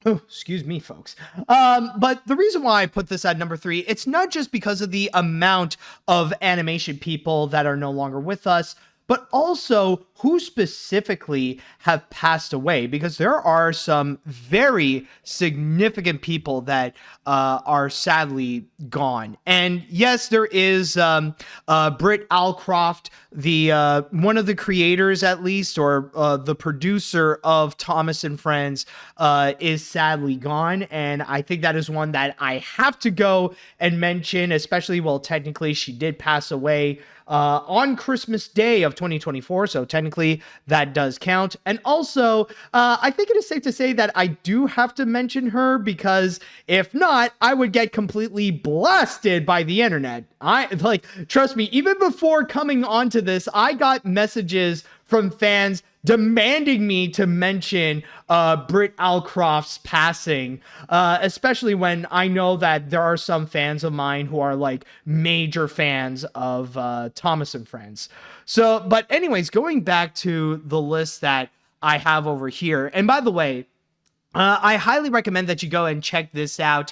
S3: excuse me, folks. But the reason why I put this at number 3, it's not just because of the amount of animation people that are no longer with us, but also who specifically have passed away, because there are some very significant people that are sadly gone. And yes, there is Britt Allcroft, the one of the creators at least, or the producer of Thomas and Friends, is sadly gone. And I think that is one that I have to go and mention, especially, well, technically she did pass away on Christmas Day of 2024, so technically that does count. And also, I think it is safe to say that I do have to mention her, because if not, I would get completely blasted by the internet. Trust me, even before coming onto this, I got messages from fans demanding me to mention Britt Allcroft's passing, especially when I know that there are some fans of mine who are like major fans of Thomas and Friends. So, but anyways, going back to the list that I have over here, and by the way, I highly recommend that you go and check this out.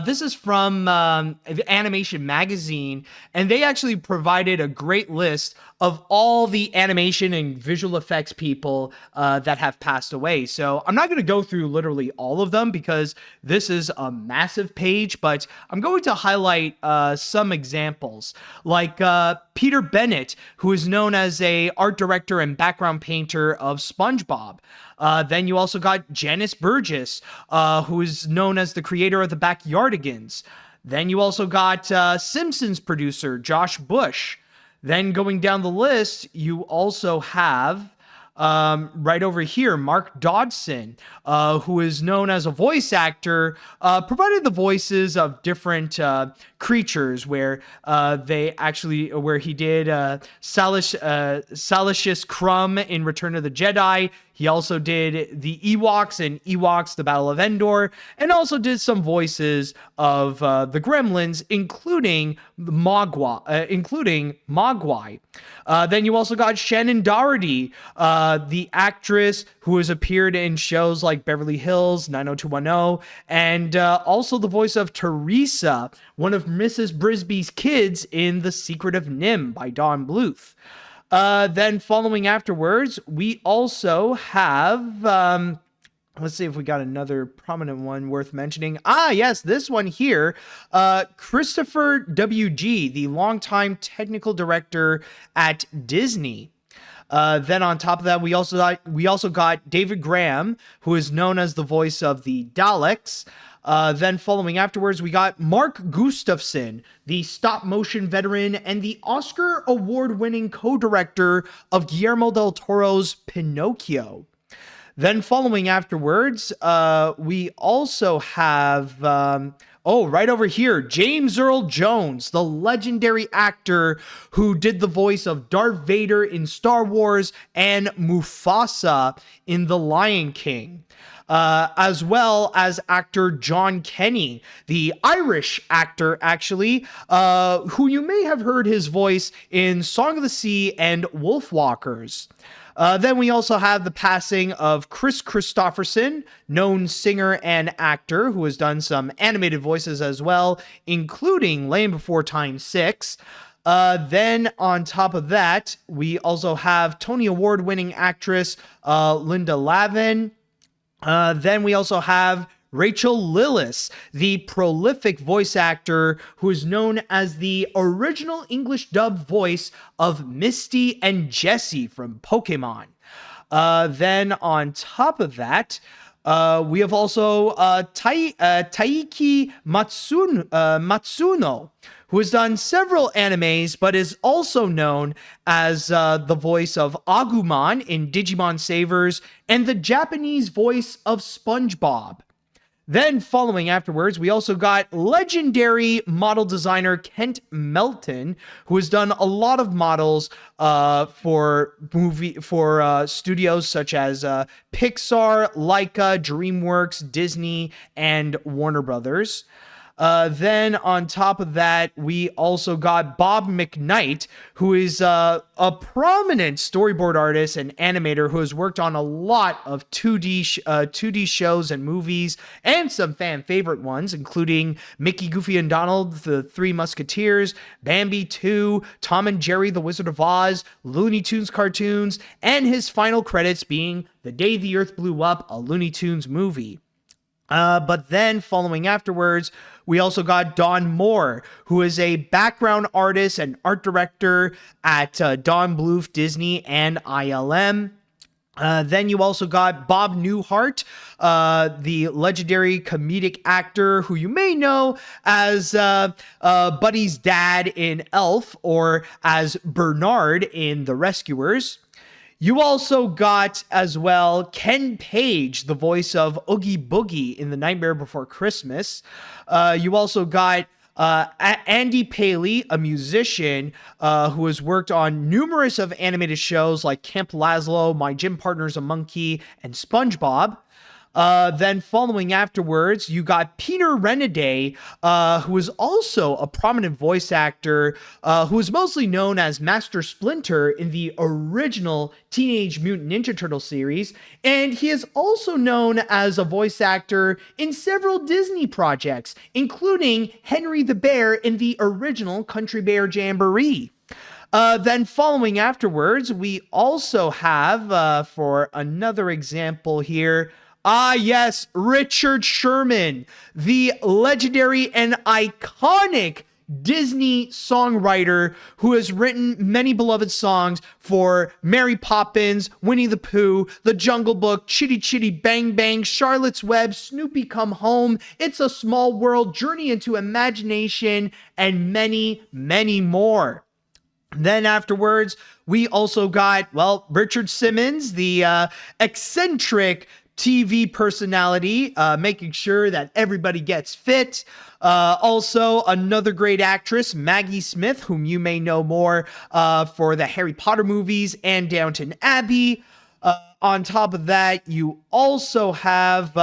S3: This is from Animation Magazine, and they actually provided a great list of all the animation and visual effects people that have passed away. So I'm not going to go through literally all of them because this is a massive page, but I'm going to highlight some examples, like Peter Bennett, who is known as a art director and background painter of SpongeBob. Then you also got Janice Burgess, who is known as the creator of the Backyardigans. Then you also got Simpsons producer Josh Bush. Then going down the list, you also have right over here, Mark Dodson, who is known as a voice actor, provided the voices of different creatures where he did Salicious Crumb in Return of the Jedi. He also did the Ewoks in Ewoks, The Battle of Endor, and also did some voices of the Gremlins, including Mogwai. Then you also got Shannon Doherty, the actress who has appeared in shows like Beverly Hills, 90210, and also the voice of Teresa, one of Mrs. Brisby's kids in The Secret of Nim by Don Bluth. Then following afterwards, we also have, let's see if we got another prominent one worth mentioning. Yes, this one here, Christopher W.G., the longtime technical director at Disney. Then on top of that, we also got David Graham, who is known as the voice of the Daleks. Then following afterwards, we got Mark Gustafson, the stop-motion veteran and the Oscar award-winning co-director of Guillermo del Toro's Pinocchio. Then following afterwards, we also have, right over here, James Earl Jones, the legendary actor who did the voice of Darth Vader in Star Wars and Mufasa in The Lion King. As well as actor John Kenny, the Irish actor, actually, who you may have heard his voice in Song of the Sea and Wolfwalkers. Then we also have the passing of Chris Christopherson, known singer and actor who has done some animated voices as well, including Land Before Time 6. Then on top of that, we also have Tony Award-winning actress Linda Lavin. Then we also have Rachel Lillis, the prolific voice actor who is known as the original English dub voice of Misty and Jessie from Pokemon. Then on top of that, we have also Taiki Matsuno, who has done several animes, but is also known as the voice of Agumon in Digimon Savers and the Japanese voice of SpongeBob. Then following afterwards, we also got legendary model designer Kent Melton, who has done a lot of models for studios such as Pixar, Laika, DreamWorks, Disney, and Warner Brothers. Then on top of that, we also got Bob McKnight, who is a prominent storyboard artist and animator who has worked on a lot of 2D shows and movies, and some fan favorite ones, including Mickey, Goofy, and Donald, The Three Musketeers, Bambi 2, Tom and Jerry, The Wizard of Oz, Looney Tunes cartoons, and his final credits being The Day the Earth Blew Up, a Looney Tunes movie. But then following afterwards, we also got Don Moore, who is a background artist and art director at Don Bluth, Disney, and ILM. Then you also got Bob Newhart, the legendary comedic actor who you may know as Buddy's dad in Elf, or as Bernard in The Rescuers. You also got, as well, Ken Page, the voice of Oogie Boogie in The Nightmare Before Christmas. You also got Andy Paley, a musician who has worked on numerous of animated shows like Camp Lazlo, My Gym Partner's a Monkey, and SpongeBob. Then following afterwards, you got Peter Renaday, who is also a prominent voice actor, who is mostly known as Master Splinter in the original Teenage Mutant Ninja Turtle series, and he is also known as a voice actor in several Disney projects, including Henry the Bear in the original Country Bear Jamboree. Then following afterwards, we also have, for another example here, yes, Richard Sherman, the legendary and iconic Disney songwriter who has written many beloved songs for Mary Poppins, Winnie the Pooh, The Jungle Book, Chitty Chitty Bang Bang, Charlotte's Web, Snoopy Come Home, It's a Small World, Journey into Imagination, and many, many more. Then afterwards, we also got, well, Richard Simmons, the eccentric TV personality, making sure that everybody gets fit. Also, another great actress, Maggie Smith, whom you may know more for the Harry Potter movies and Downton Abbey. On top of that, you also have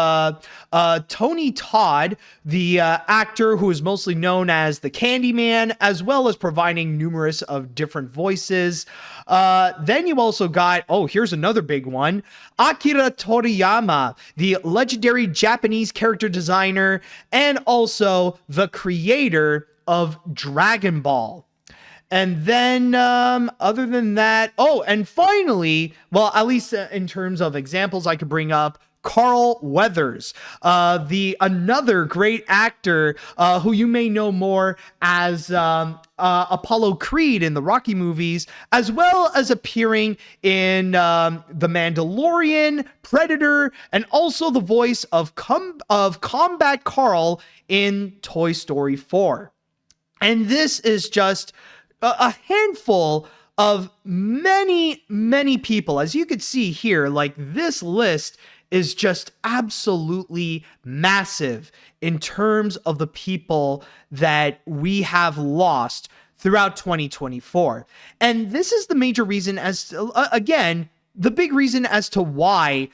S3: Tony Todd, the actor who is mostly known as the Candyman, as well as providing numerous of different voices. Then you also got, here's another big one, Akira Toriyama, the legendary Japanese character designer and also the creator of Dragon Ball. And then, other than that, and finally, well, at least in terms of examples I could bring up, Carl Weathers, another great actor, who you may know more as Apollo Creed in the Rocky movies, as well as appearing in The Mandalorian, Predator, and also the voice of Combat Carl in Toy Story 4. And this is just a handful of many, many people. As you can see here, like, this list is just absolutely massive in terms of the people that we have lost throughout 2024. And this is the major reason again, the big reason as to why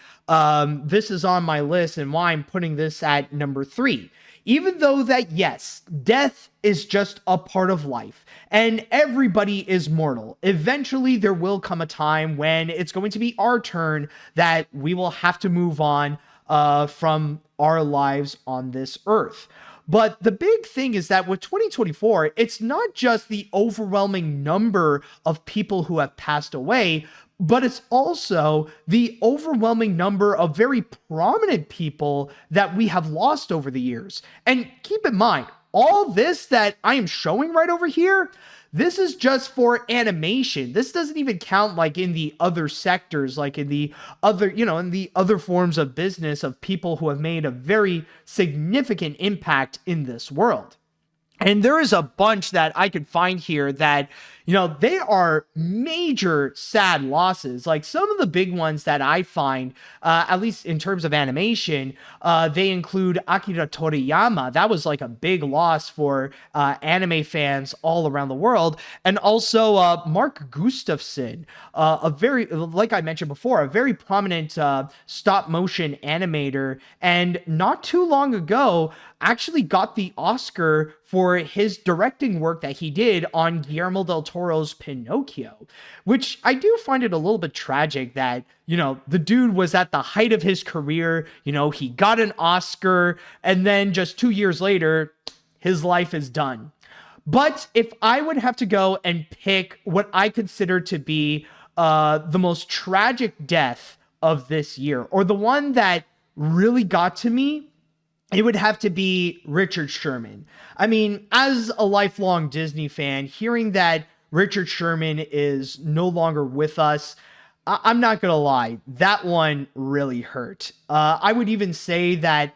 S3: this is on my list and why I'm putting this at number 3. Even though that, yes, death is just a part of life and everybody is mortal. Eventually, there will come a time when it's going to be our turn that we will have to move on from our lives on this earth. But the big thing is that with 2024, it's not just the overwhelming number of people who have passed away, but it's also the overwhelming number of very prominent people that we have lost over the years. And keep in mind, all this that I am showing right over here, this is just for animation. This doesn't even count like in the other sectors, like in the other, in the other forms of business of people who have made a very significant impact in this world. And there is a bunch that I could find here that, they are major sad losses. Like some of the big ones that I find, at least in terms of animation, they include Akira Toriyama. That was like a big loss for anime fans all around the world. And also Mark Gustafson, a very, like I mentioned before, a very prominent stop motion animator. And not too long ago, actually got the Oscar for his directing work that he did on Guillermo del Toro's Pinocchio, which I do find it a little bit tragic that, the dude was at the height of his career, he got an Oscar, and then just 2 years later, his life is done. But if I would have to go and pick what I consider to be the most tragic death of this year, or the one that really got to me, it would have to be Richard Sherman. I mean, as a lifelong Disney fan, hearing that Richard Sherman is no longer with us, I'm not going to lie, that one really hurt. I would even say that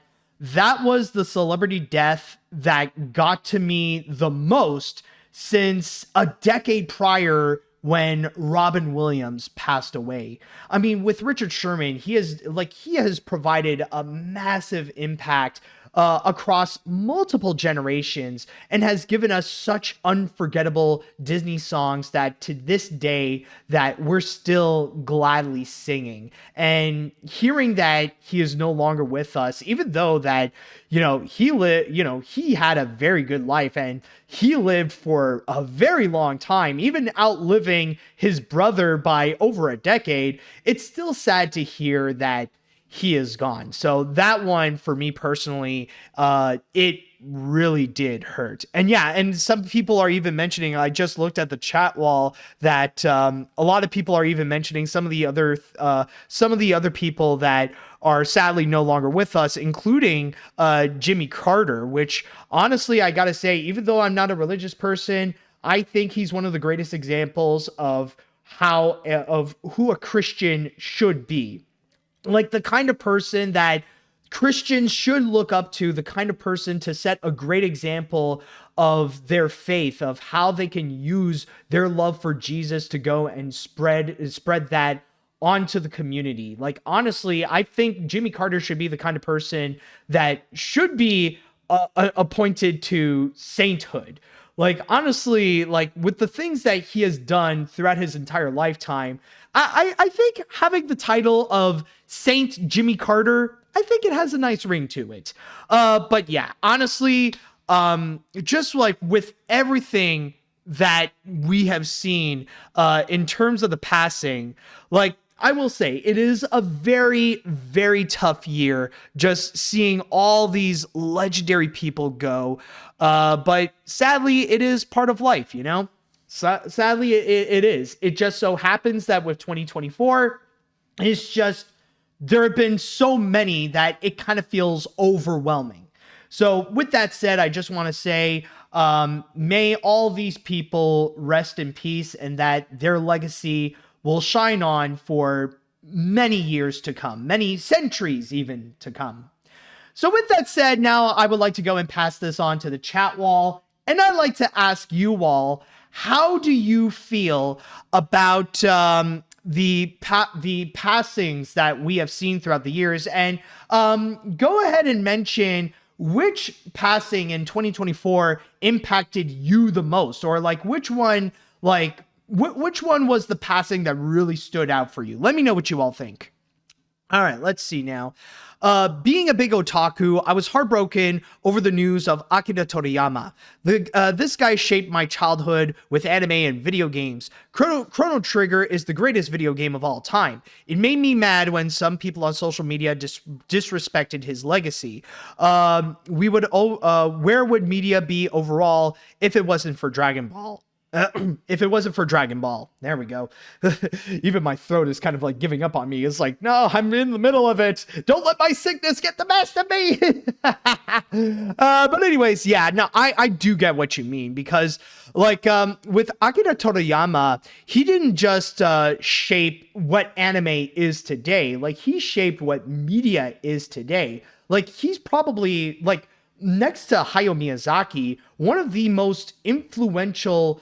S3: was the celebrity death that got to me the most since a decade prior when Robin Williams passed away. I mean, with Richard Sherman, he has provided a massive impact across multiple generations and has given us such unforgettable Disney songs that to this day that we're still gladly singing. And hearing that he is no longer with us, even though that, he had a very good life and he lived for a very long time, even outliving his brother by over a decade, it's still sad to hear that he is gone. So that one for me personally, it really did hurt. And yeah, and some people are even mentioning, I just looked at the chat wall that a lot of people are even mentioning some of the other people that are sadly no longer with us, including Jimmy Carter, which honestly, I gotta say, even though I'm not a religious person, I think he's one of the greatest examples of who a Christian should be. Like the kind of person that Christians should look up to, the kind of person to set a great example of their faith, of how they can use their love for Jesus to go and spread that onto the community. Like, honestly, I think Jimmy Carter should be the kind of person that should be appointed to sainthood. Like, honestly, like with the things that he has done throughout his entire lifetime, I think having the title of Saint Jimmy Carter, I think it has a nice ring to it. But yeah, honestly, just like with everything that we have seen in terms of the passing, like I will say it is a very, very tough year just seeing all these legendary people go. But sadly, it is part of life, Sadly, it is. It just so happens that with 2024, it's just, there have been so many that it kind of feels overwhelming. So with that said, I just want to say, may all these people rest in peace and that their legacy will shine on for many years to come, many centuries even to come. So with that said, now I would like to go and pass this on to the chat wall. And I'd like to ask you all, how do you feel about the passings that we have seen throughout the years? And go ahead and mention which passing in 2024 impacted you the most, or like which one was the passing that really stood out for you? Let me know what you all think. All right, let's see now. Being a big otaku, I was heartbroken over the news of Akira Toriyama. This guy shaped my childhood with anime and video games. Chrono Trigger is the greatest video game of all time. It made me mad when some people on social media disrespected his legacy. Where would media be overall if it wasn't for Dragon Ball? If it wasn't for Dragon Ball. There we go. Even my throat is kind of like giving up on me. It's like, no, I'm in the middle of it. Don't let my sickness get the best of me. But anyways, yeah, no, I do get what you mean, because like with Akira Toriyama, he didn't just shape what anime is today. Like, he shaped what media is today. Like, he's probably, like, next to Hayao Miyazaki, one of the most influential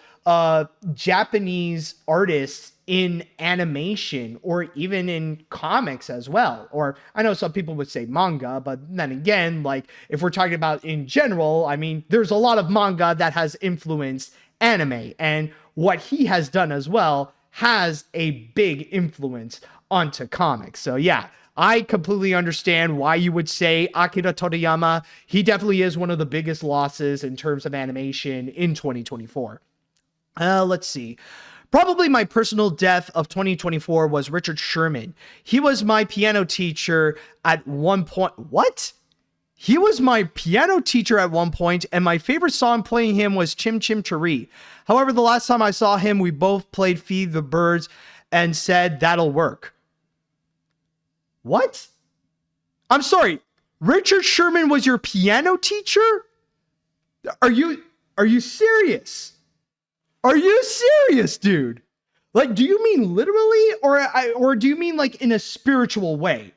S3: Japanese artists in animation, or even in comics as well. Or I know some people would say manga, but then again, like, if we're talking about in general, I mean, there's a lot of manga that has influenced anime, and what he has done as well has a big influence onto comics. So yeah, I completely understand why you would say Akira Toriyama. He definitely is one of the biggest losses in terms of animation in 2024. Let's see. Probably my personal death of 2024 was Richard Sherman. He was my piano teacher at one point. What? He was my piano teacher at one point, and my favorite song playing him was Chim Chim Cheree. However, the last time I saw him, we both played Feed the Birds and said that'll work. What? I'm sorry. Richard Sherman was your piano teacher? Are you serious? Are you serious, dude? Like, do you mean literally, or do you mean like in a spiritual way?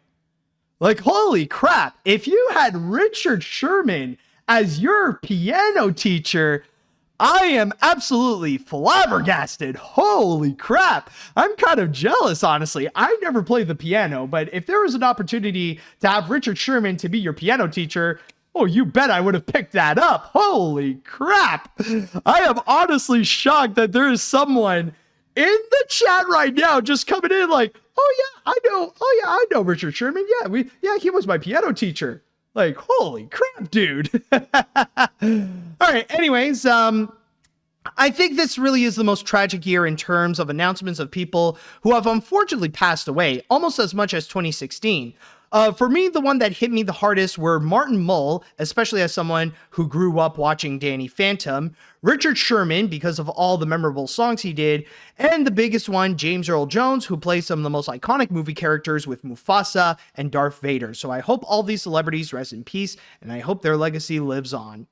S3: Like, holy crap, if you had Richard Sherman as your piano teacher, I am absolutely flabbergasted. Holy crap. I'm kind of jealous, honestly. I never played the piano, but if there was an opportunity to have Richard Sherman to be your piano teacher, oh, you bet I would have picked that up. Holy crap. I am honestly shocked that there is someone in the chat right now just coming in like, oh yeah, I know Richard Sherman. Yeah, he was my piano teacher. Like, holy crap, dude. All right, anyways, I think this really is the most tragic year in terms of announcements of people who have unfortunately passed away, almost as much as 2016. For me, the one that hit me the hardest were Martin Mull, especially as someone who grew up watching Danny Phantom, Richard Sherman, because of all the memorable songs he did, and the biggest one, James Earl Jones, who plays some of the most iconic movie characters with Mufasa and Darth Vader. So I hope all these celebrities rest in peace, and I hope their legacy lives on.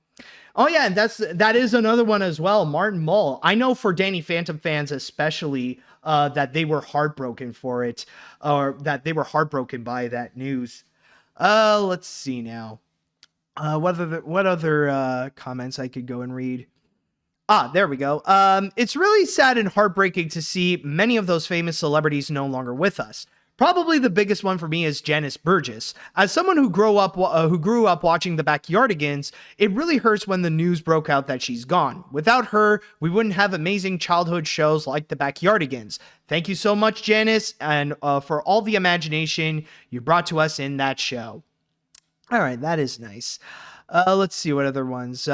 S3: Oh yeah, and that is another one as well, Martin Mull. I know for Danny Phantom fans especially, that they were heartbroken for it, or that they were heartbroken by that news. Let's see now. What other comments I could go and read? There we go. It's really sad and heartbreaking to see many of those famous celebrities no longer with us. Probably the biggest one for me is Janice Burgess. As someone who grew up watching the Backyardigans, it really hurts when the news broke out that she's gone. Without her, we wouldn't have amazing childhood shows like the Backyardigans. Thank you so much, Janice, and for all the imagination you brought to us in that show. All right, that is nice. Let's see what other ones.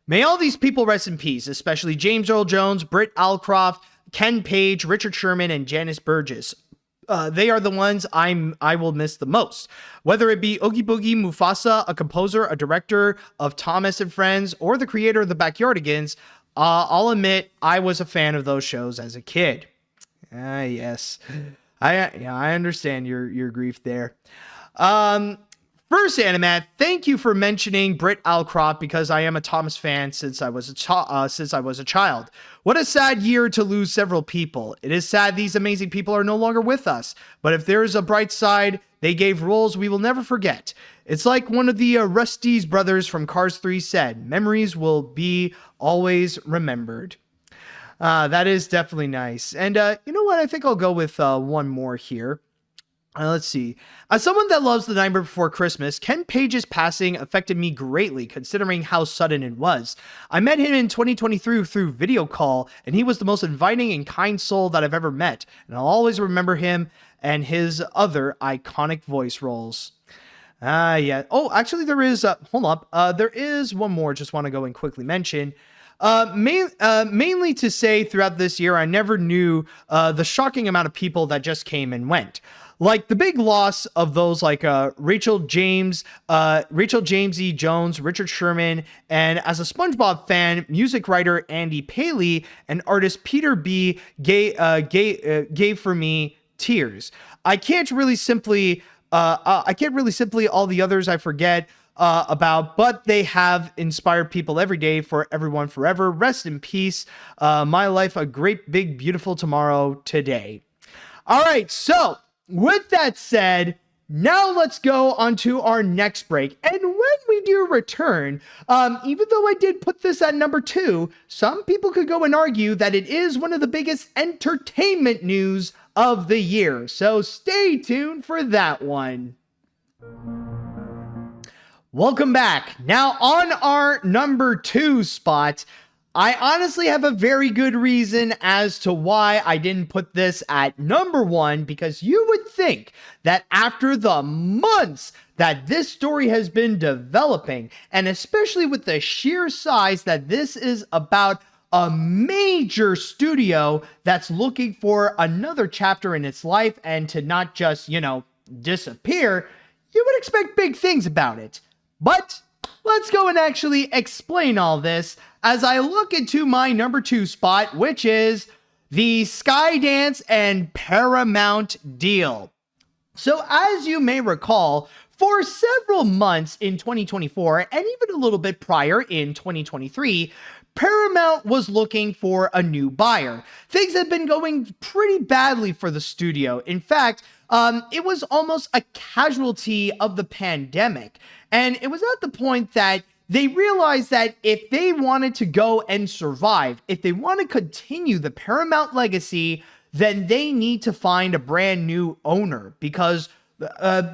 S3: May all these people rest in peace, especially James Earl Jones, Britt Allcroft, Ken Page, Richard Sherman, and Janice Burgess. They are the ones I will miss the most. Whether it be Oogie Boogie, Mufasa, a composer, a director of Thomas and Friends, or the creator of the Backyardigans, I'll admit I was a fan of those shows as a kid. Yes, I understand your grief there. First, AniMat, thank you for mentioning Britt Allcroft because I am a Thomas fan since I was a child. What a sad year to lose several people. It is sad these amazing people are no longer with us, but if there is a bright side, they gave roles we will never forget. It's like one of the Rusty's brothers from Cars 3 said, memories will be always remembered. That is definitely nice. And you know what? I think I'll go with one more here. Let's see. As someone that loves The Nightmare Before Christmas, Ken Page's passing affected me greatly considering how sudden it was. I met him in 2023 through video call, and he was the most inviting and kind soul that I've ever met, and I'll always remember him and his other iconic voice roles. Yeah. Oh, actually there is, hold up. There is one more just want to go and quickly mention. Mainly to say throughout this year, I never knew the shocking amount of people that just came and went. like the big loss of those like Rachel James E. Jones, Richard Sherman, and as a SpongeBob fan, music writer Andy Paley and artist Peter B. gave for me tears. I can't really simply all the others I forget about, but they have inspired people every day for everyone forever. Rest in peace. My life, a great, big, beautiful tomorrow today. All right. So with that said, now let's go on to our next break. And when we do return, even though I did put this at number 2, some people could go and argue that it is one of the biggest entertainment news of the year. So stay tuned for that one. Welcome back. Now on our number 2 spot, I honestly have a very good reason as to why I didn't put this at number 1, because you would think that after the months that this story has been developing, and especially with the sheer size that this is about a major studio that's looking for another chapter in its life and to not just, disappear, you would expect big things about it. But let's go and actually explain all this as I look into my number 2 spot, which is the Skydance and Paramount deal. So as you may recall, for several months in 2024 and even a little bit prior in 2023, Paramount was looking for a new buyer. Things had been going pretty badly for the studio. In fact, it was almost a casualty of the pandemic. And it was at the point that they realized that if they wanted to go and survive, if they want to continue the Paramount legacy, then they need to find a brand new owner, because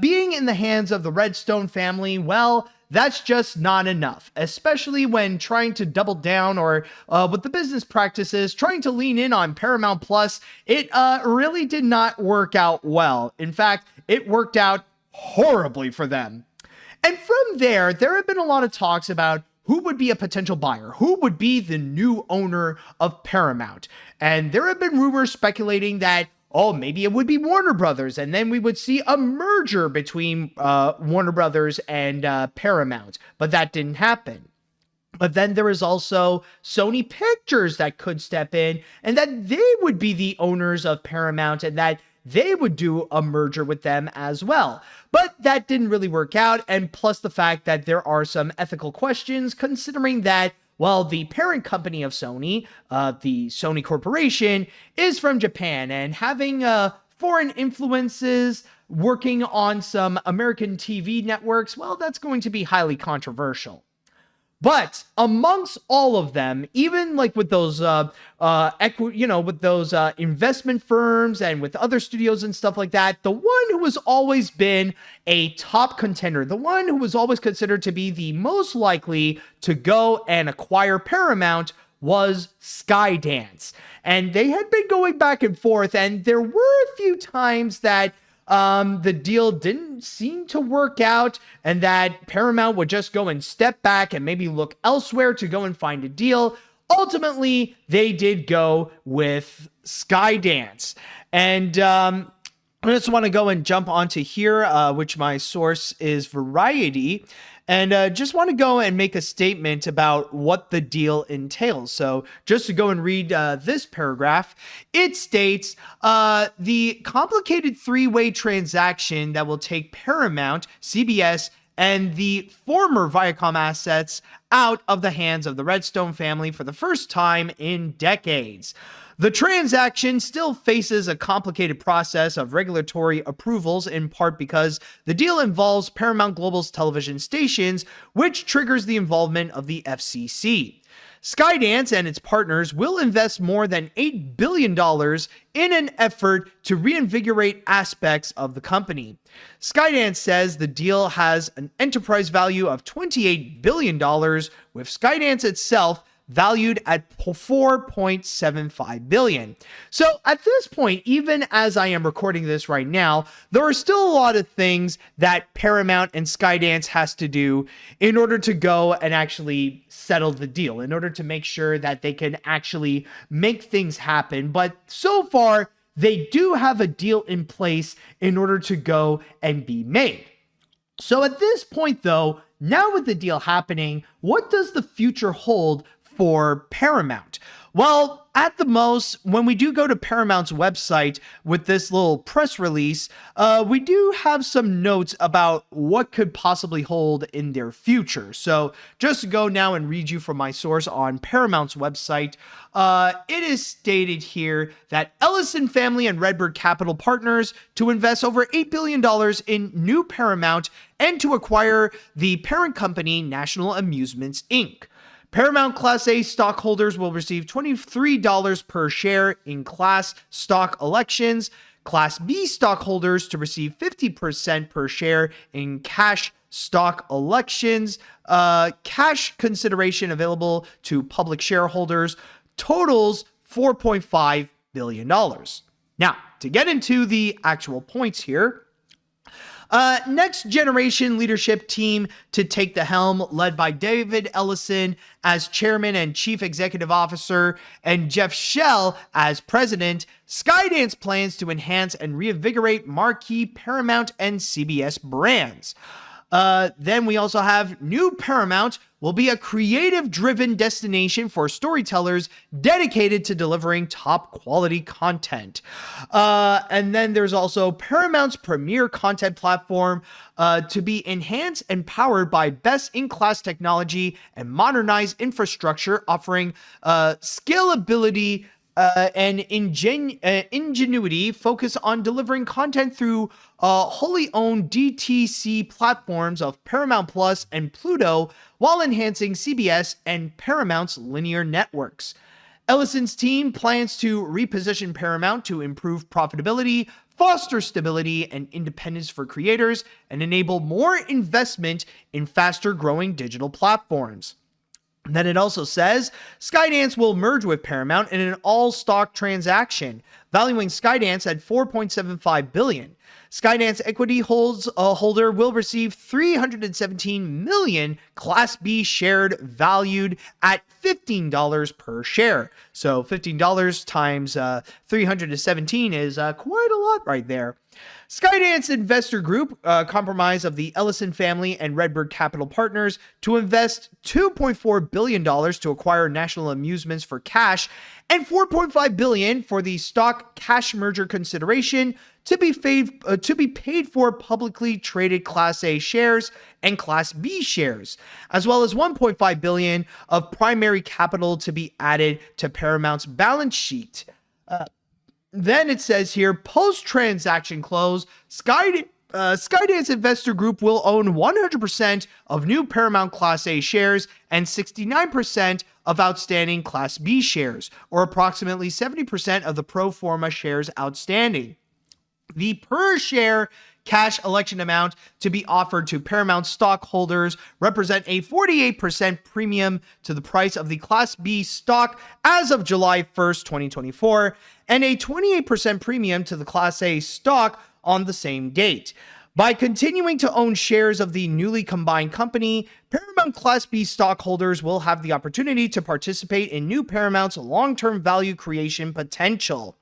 S3: being in the hands of the Redstone family, well, that's just not enough, especially when trying to double down or with the business practices, trying to lean in on Paramount Plus. It really did not work out well. In fact, it worked out horribly for them. And from there have been a lot of talks about who would be a potential buyer, who would be the new owner of Paramount. And there have been rumors speculating that, maybe it would be Warner Brothers, and then we would see a merger between Warner Brothers and Paramount. But that didn't happen. But then there is also Sony Pictures that could step in, and that they would be the owners of Paramount, and that they would do a merger with them as well. But that didn't really work out, and plus the fact that there are some ethical questions, considering that, well, the parent company of Sony, the Sony Corporation, is from Japan, and having foreign influences working on some American TV networks, well, that's going to be highly controversial. But amongst all of them, even like with those, investment firms and with other studios and stuff like that, the one who has always been a top contender, the one who was always considered to be the most likely to go and acquire Paramount was Skydance. And they had been going back and forth, and there were a few times that the deal didn't seem to work out, and that Paramount would just go and step back and maybe look elsewhere to go and find a deal. Ultimately, they did go with Skydance. And I just want to go and jump onto here, which my source is Variety. And just want to go and make a statement about what the deal entails. So just to go and read this paragraph, it states, the complicated three-way transaction that will take Paramount, CBS, and the former Viacom assets out of the hands of the Redstone family for the first time in decades. The transaction still faces a complicated process of regulatory approvals, in part because the deal involves Paramount Global's television stations, which triggers the involvement of the FCC. Skydance and its partners will invest more than $8 billion in an effort to reinvigorate aspects of the company. Skydance says the deal has an enterprise value of $28 billion, with Skydance itself valued at $4.75 billion. So at this point, even as I am recording this right now, there are still a lot of things that Paramount and Skydance has to do in order to go and actually settle the deal, in order to make sure that they can actually make things happen. But so far, they do have a deal in place in order to go and be made. So at this point, though, now with the deal happening, what does the future hold for Paramount? Well, at the most, when we do go to Paramount's website with this little press release, we do have some notes about what could possibly hold in their future. So just to go now and read you from my source on Paramount's website, it is stated here that Ellison Family and Redbird Capital Partners to invest over $8 billion in new Paramount and to acquire the parent company National Amusements, Inc. Paramount Class A stockholders will receive $23 per share in Class stock elections. Class B stockholders to receive 50% per share in cash stock elections. Cash consideration available to public shareholders totals $4.5 billion. Now, to get into the actual points here, next generation leadership team to take the helm, led by David Ellison as chairman and chief executive officer, and Jeff Shell as president. Skydance plans to enhance and reinvigorate marquee Paramount and CBS brands. Then we also have new Paramount will be a creative-driven destination for storytellers dedicated to delivering top-quality content. And then there's also Paramount's premier content platform to be enhanced and powered by best-in-class technology and modernized infrastructure, offering scalability and ingenuity, focus on delivering content through wholly owned DTC platforms of Paramount Plus and Pluto, while enhancing CBS and Paramount's linear networks. Ellison's team plans to reposition Paramount to improve profitability, foster stability and independence for creators, and enable more investment in faster-growing digital platforms. Then it also says Skydance will merge with Paramount in an all-stock transaction, valuing Skydance at $4.75 billion. Skydance equity holder will receive 317 million Class B shared, valued at $15 per share. So $15 times 317 is quite a lot right there. Skydance Investor Group, comprised of the Ellison family and Redbird Capital Partners, to invest $2.4 billion to acquire National Amusements for cash and $4.5 billion for the stock cash merger consideration to be paid for publicly traded Class A shares and Class B shares, as well as $1.5 billion of primary capital to be added to Paramount's balance sheet. Then it says here, post-transaction close, Skydance Investor Group will own 100% of new Paramount Class A shares and 69% of outstanding Class B shares, or approximately 70% of the pro forma shares outstanding. The per-share cash election amount to be offered to Paramount stockholders represent a 48% premium to the price of the Class B stock as of July 1st, 2024, and a 28% premium to the Class A stock on the same date. By continuing to own shares of the newly combined company, Paramount Class B stockholders will have the opportunity to participate in new Paramount's long-term value creation potential.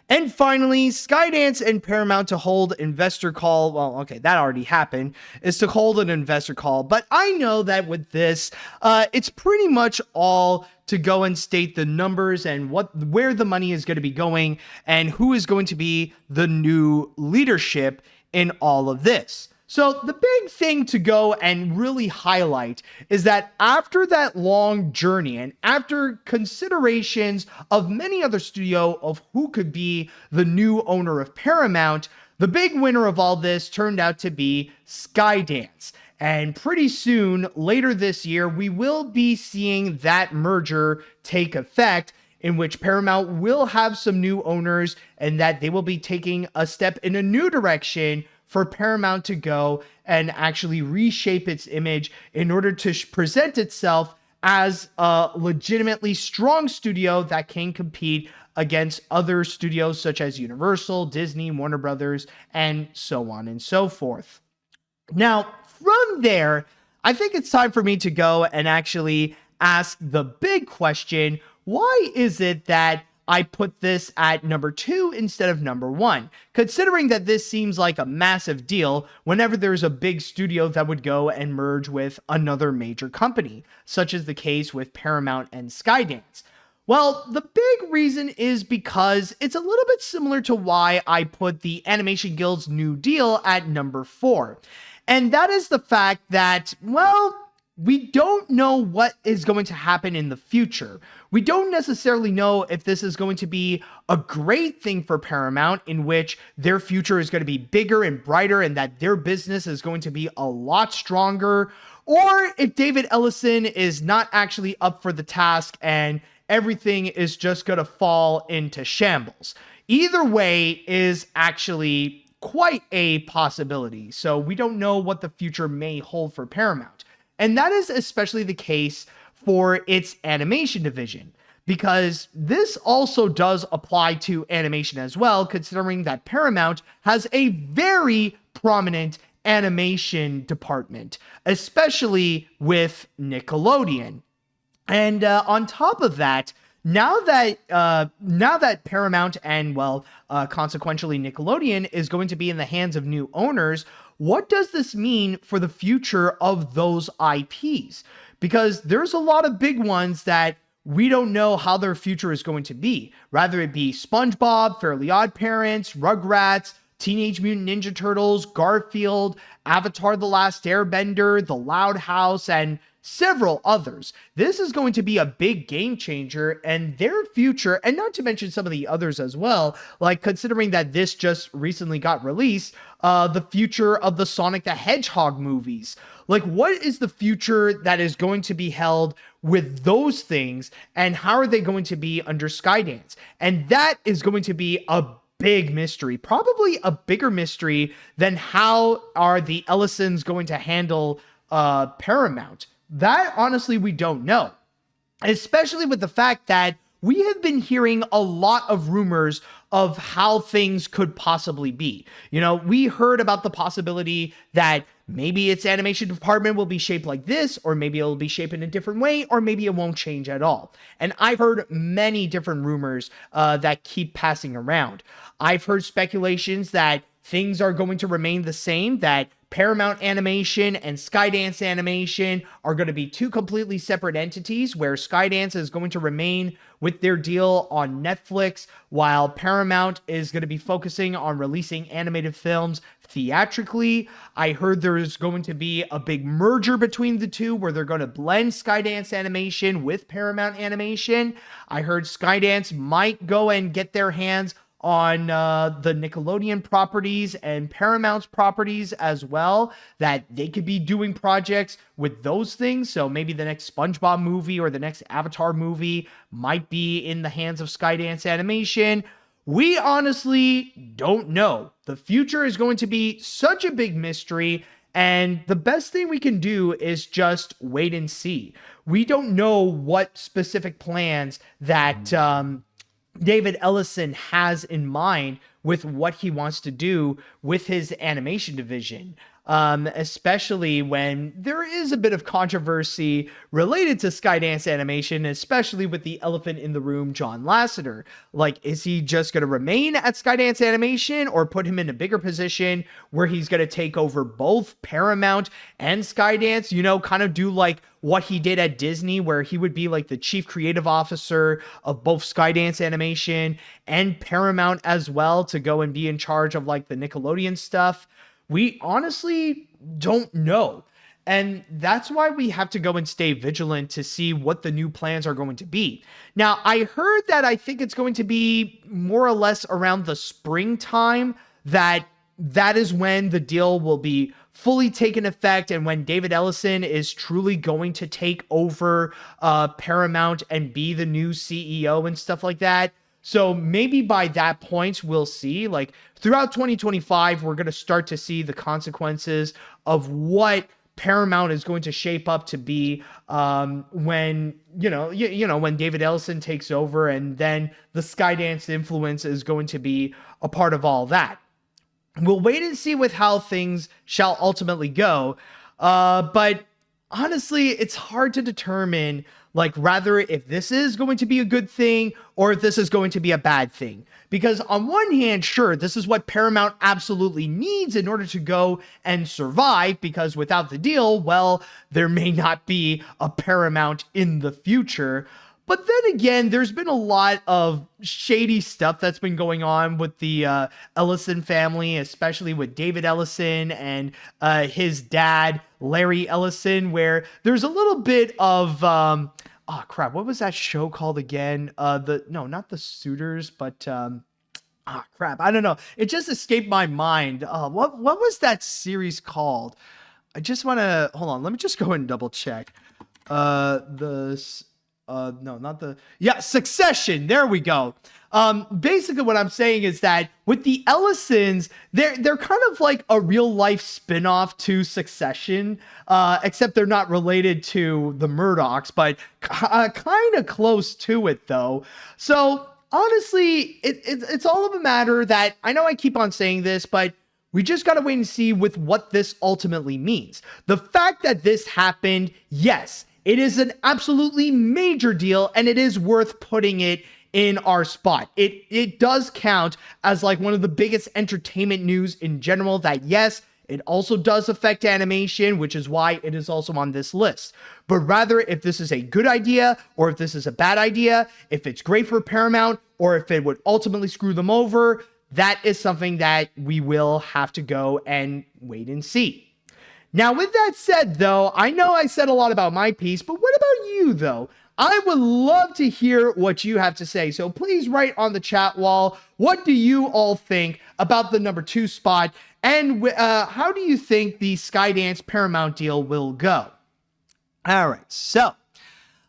S3: And finally, Skydance and Paramount to hold investor call. Well, okay, that already happened, is to hold an investor call. But I know that with this, it's pretty much all to go and state the numbers and where the money is going to be going and who is going to be the new leadership in all of this. So the big thing to go and really highlight is that after that long journey and after considerations of many other studios of who could be the new owner of Paramount, the big winner of all this turned out to be Skydance. And pretty soon, later this year, we will be seeing that merger take effect, in which Paramount will have some new owners and that they will be taking a step in a new direction for Paramount to go and actually reshape its image in order to present itself as a legitimately strong studio that can compete against other studios such as Universal, Disney, Warner Brothers, and so on and so forth. Now, from there, I think it's time for me to go and actually ask the big question: why is it that I put this at number 2 instead of number 1, considering that this seems like a massive deal whenever there's a big studio that would go and merge with another major company, such as the case with Paramount and Skydance. Well, the big reason is because it's a little bit similar to why I put the Animation Guild's new deal at number 4. And that is the fact that, well, we don't know what is going to happen in the future. We don't necessarily know if this is going to be a great thing for Paramount, in which their future is going to be bigger and brighter and that their business is going to be a lot stronger, or if David Ellison is not actually up for the task and everything is just going to fall into shambles. Either way is actually quite a possibility. So we don't know what the future may hold for Paramount. And that is especially the case for its animation division, because this also does apply to animation as well, considering that Paramount has a very prominent animation department, especially with Nickelodeon. And on top of that, now that Paramount and, well, consequentially Nickelodeon is going to be in the hands of new owners, what does this mean for the future of those IPs? Because there's a lot of big ones that we don't know how their future is going to be. Rather it be SpongeBob, Fairly Odd Parents, Rugrats, Teenage Mutant Ninja Turtles, Garfield, Avatar: The Last Airbender, The Loud House, and several others. This is going to be a big game changer, and their future, and not to mention some of the others as well, like considering that this just recently got released, the future of the Sonic the Hedgehog movies. Like, what is the future that is going to be held with those things, and how are they going to be under Skydance? And that is going to be a big mystery, probably a bigger mystery than how are the Ellisons going to handle Paramount. That, honestly, we don't know, especially with the fact that we have been hearing a lot of rumors of how things could possibly be. You know, we heard about the possibility that maybe its animation department will be shaped like this, or maybe it'll be shaped in a different way, or maybe it won't change at all. And I've heard many different rumors that keep passing around. I've heard speculations that things are going to remain the same, that Paramount Animation and Skydance Animation are going to be two completely separate entities, where Skydance is going to remain with their deal on Netflix, while Paramount is going to be focusing on releasing animated films theatrically. I heard there's going to be a big merger between the two, where they're going to blend Skydance Animation with Paramount Animation. I heard Skydance might go and get their hands on the Nickelodeon properties and Paramount's properties as well, that they could be doing projects with those things. So maybe the next SpongeBob movie or the next Avatar movie might be in the hands of Skydance Animation. We honestly don't know. The future is going to be such a big mystery, and the best thing we can do is just wait and see. We don't know what specific plans that David Ellison has in mind with what he wants to do with his animation division, especially when there is a bit of controversy related to Skydance Animation, especially with the elephant in the room, John Lasseter. Like, is he just going to remain at Skydance Animation, or put him in a bigger position where he's going to take over both Paramount and Skydance, you know, kind of do like what he did at Disney, where he would be like the chief creative officer of both Skydance Animation and Paramount as well, to go and be in charge of like the Nickelodeon stuff? We honestly don't know. And that's why we have to go and stay vigilant to see what the new plans are going to be. Now, I heard that I think it's going to be more or less around the springtime that is when the deal will be fully taken effect, and when David Ellison is truly going to take over Paramount and be the new CEO and stuff like that. So maybe by that point, we'll see, like, throughout 2025, we're going to start to see the consequences of what Paramount is going to shape up to be when, when David Ellison takes over, and then the Skydance influence is going to be a part of all that. We'll wait and see with how things shall ultimately go. But honestly, it's hard to determine, like rather if this is going to be a good thing or if this is going to be a bad thing. Because on one hand, sure, this is what Paramount absolutely needs in order to go and survive, because without the deal, well, there may not be a Paramount in the future. But then again, there's been a lot of shady stuff that's been going on with the Ellison family, especially with David Ellison and his dad, Larry Ellison, where there's a little bit of, oh crap, what was that show called again? Not The Suitors, but, crap, I don't know. It just escaped my mind. What was that series called? I just want to, hold on, let me just go and double check. Succession. There we go. Basically what I'm saying is that with the Ellisons, they're kind of like a real life spin-off to Succession, except they're not related to the Murdochs, but kind of close to it though. So honestly, it's all of a matter that, I know I keep on saying this, but we just got to wait and see with what this ultimately means. The fact that this happened, yes, it is an absolutely major deal, and it is worth putting it in our spot. It does count as like one of the biggest entertainment news in general. That yes, it also does affect animation, which is why it is also on this list. But rather, if this is a good idea or if this is a bad idea, if it's great for Paramount or if it would ultimately screw them over, that is something that we will have to go and wait and see. Now, with that said, though, I know I said a lot about my piece, but what about you, though? I would love to hear what you have to say. So please write on the chat wall, what do you all think about the number 2 spot? And how do you think the Skydance Paramount deal will go? All right, so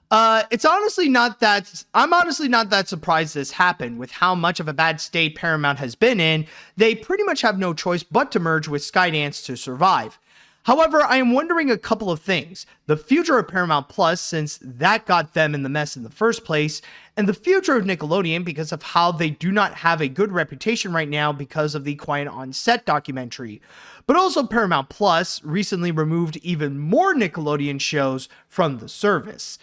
S3: I'm honestly not that surprised this happened. With how much of a bad state Paramount has been in, they pretty much have no choice but to merge with Skydance to survive. However, I am wondering a couple of things. The future of Paramount Plus, since that got them in the mess in the first place, and the future of Nickelodeon because of how they do not have a good reputation right now because of the Quiet on Set documentary. But also Paramount Plus recently removed even more Nickelodeon shows from the service.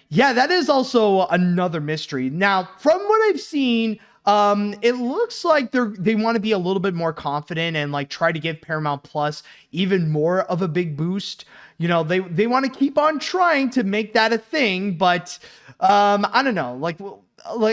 S3: Yeah, that is also another mystery. Now, from what I've seen, it looks like they want to be a little bit more confident and like try to give Paramount Plus even more of a big boost. You know, they want to keep on trying to make that a thing, but I don't know. Like